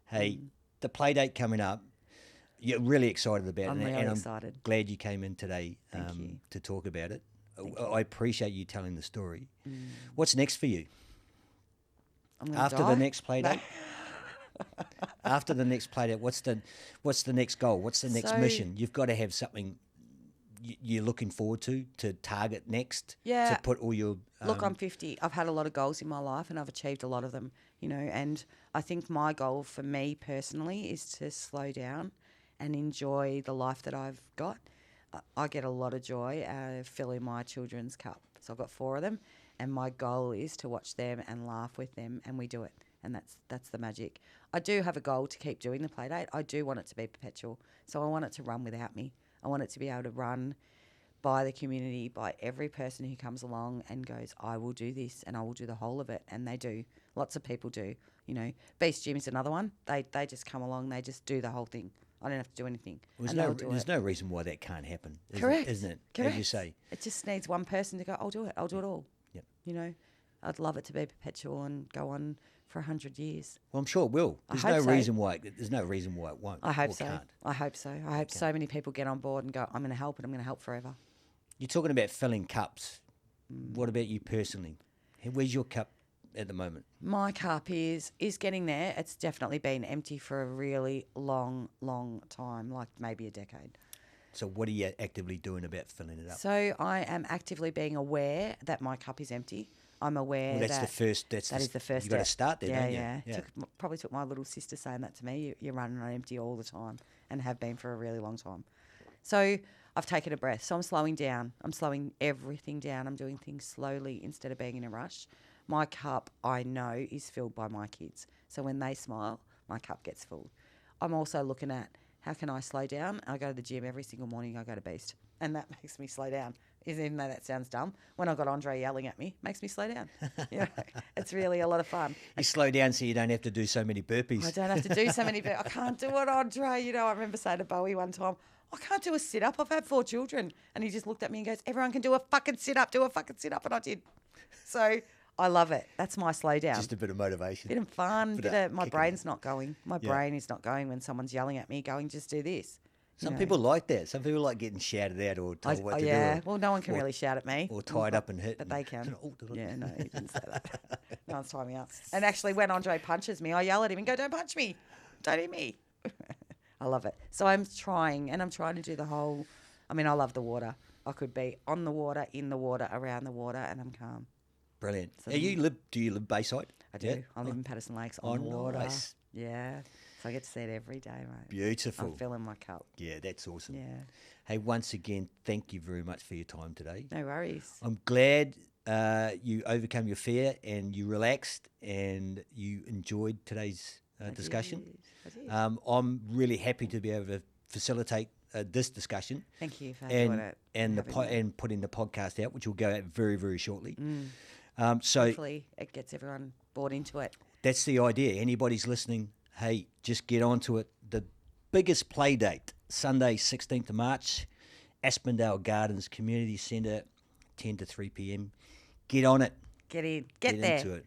Hey, the play date coming up. You're really excited about I'm it, really and excited. I'm glad you came in today you. to talk about it. I appreciate you telling the story. What's next for you? I'm gonna After die. the next play date? After the next play date, what's the next goal? What's the next mission? You've got to have something you're looking forward to target next. Yeah. To put all your Look, I'm 50. I've had a lot of goals in my life and I've achieved a lot of them, and I think my goal for me personally is to slow down and enjoy the life that I've got. I get a lot of joy out of filling my children's cup. So I've got 4 of them and my goal is to watch them and laugh with them, and we do it. And that's the magic. I do have a goal to keep doing the play date. I do want it to be perpetual. So I want it to run without me. I want it to be able to run by the community, by every person who comes along and goes, I will do this and I will do the whole of it. And they do. Lots of people do. Beast Gym is another one. They just come along, they just do the whole thing. I don't have to do anything. There's no reason why that can't happen. Correct. Isn't it? Correct. As you say. It just needs one person to go, I'll do it. I'll do it all. Yep. I'd love it to be perpetual and go on for 100 years. Well, I'm sure it will. I There's hope no so. reason why. There's no reason why it won't. I hope or so. Can't. I hope so. I hope so many people get on board and go, I'm going to help and I'm going to help forever. You're talking about filling cups. What about you personally? Where's your cup at the moment? My cup is getting there. It's definitely been empty for a really long, long time, like maybe a decade. So what are you actively doing about filling it up? So I am actively being aware that my cup is empty. I'm aware Well, that's the first. that is the first You've got to step. start there, Yeah, don't you? yeah. Probably took my little sister saying that to me. You're running on empty all the time and have been for a really long time. So I've taken a breath. So I'm slowing down. I'm slowing everything down. I'm doing things slowly instead of being in a rush. my cup, I know, is filled by my kids. So when they smile, my cup gets full. I'm also looking at how can I slow down. I go to the gym every single morning. I go to Beast, and that makes me slow down. Even though that sounds dumb, when I got Andre yelling at me, makes me slow down. You know, it's really a lot of fun. You slow down so you don't have to do so many burpees. I don't have to do so many. I can't do it, Andre. You know, I remember saying to Bowie one time, I can't do a sit-up. I've had 4 children. And he just looked at me and goes, everyone can do a fucking sit-up. Do a fucking sit-up. And I did. So I love it. That's my slow down. Just a bit of motivation. Bit of fun. My brain's not going. My brain is not going when someone's yelling at me going, just do this. Some people like that. Some people like getting shouted at or told what to do. Yeah, well, no one can really shout at me. Or tied up and hit. But they can. Yeah, no, he didn't say that. No one's tying me up. And actually, when Andre punches me, I yell at him and go, don't punch me. Don't hit me. I love it. So I'm trying to do the whole, I mean, I love the water. I could be on the water, in the water, around the water, and I'm calm. Brilliant. So do you live Bayside? I do. I live in Patterson Lakes on the water. Nice. Yeah. So I get to see it every day, mate. Beautiful. I'm filling my cup. Yeah, that's awesome. Yeah. Hey, once again, thank you very much for your time today. No worries. I'm glad you overcome your fear and you relaxed and you enjoyed today's discussion. I did. I'm really happy to be able to facilitate this discussion. Thank you for doing it. And putting the podcast out, which will go out very, very shortly. So hopefully it gets everyone bought into it. That's the idea. Anybody's listening, hey, just get onto it. The Biggest Playdate, Sunday, 16th of March, Aspendale Gardens Community Centre, 10 to 3 p.m. Get on it. Get in. Get there. Into it.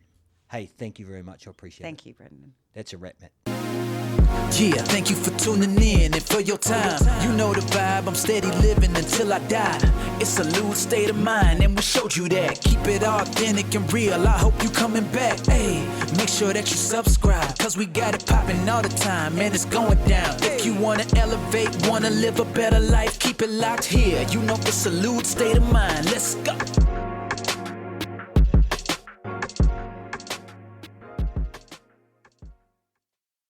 Hey, thank you very much. I appreciate it. Thank you, Brendan. That's a wrap, Matt. Yeah, thank you for tuning in and for your time. You know the vibe, I'm steady living until I die. It's a loose state of mind and we showed you that. Keep it authentic and real, I hope you coming back. Hey, make sure that you subscribe, cause we got it popping all the time, man, it's going down. If you wanna elevate, wanna live a better life, keep it locked here. You know it's a loose state of mind, let's go.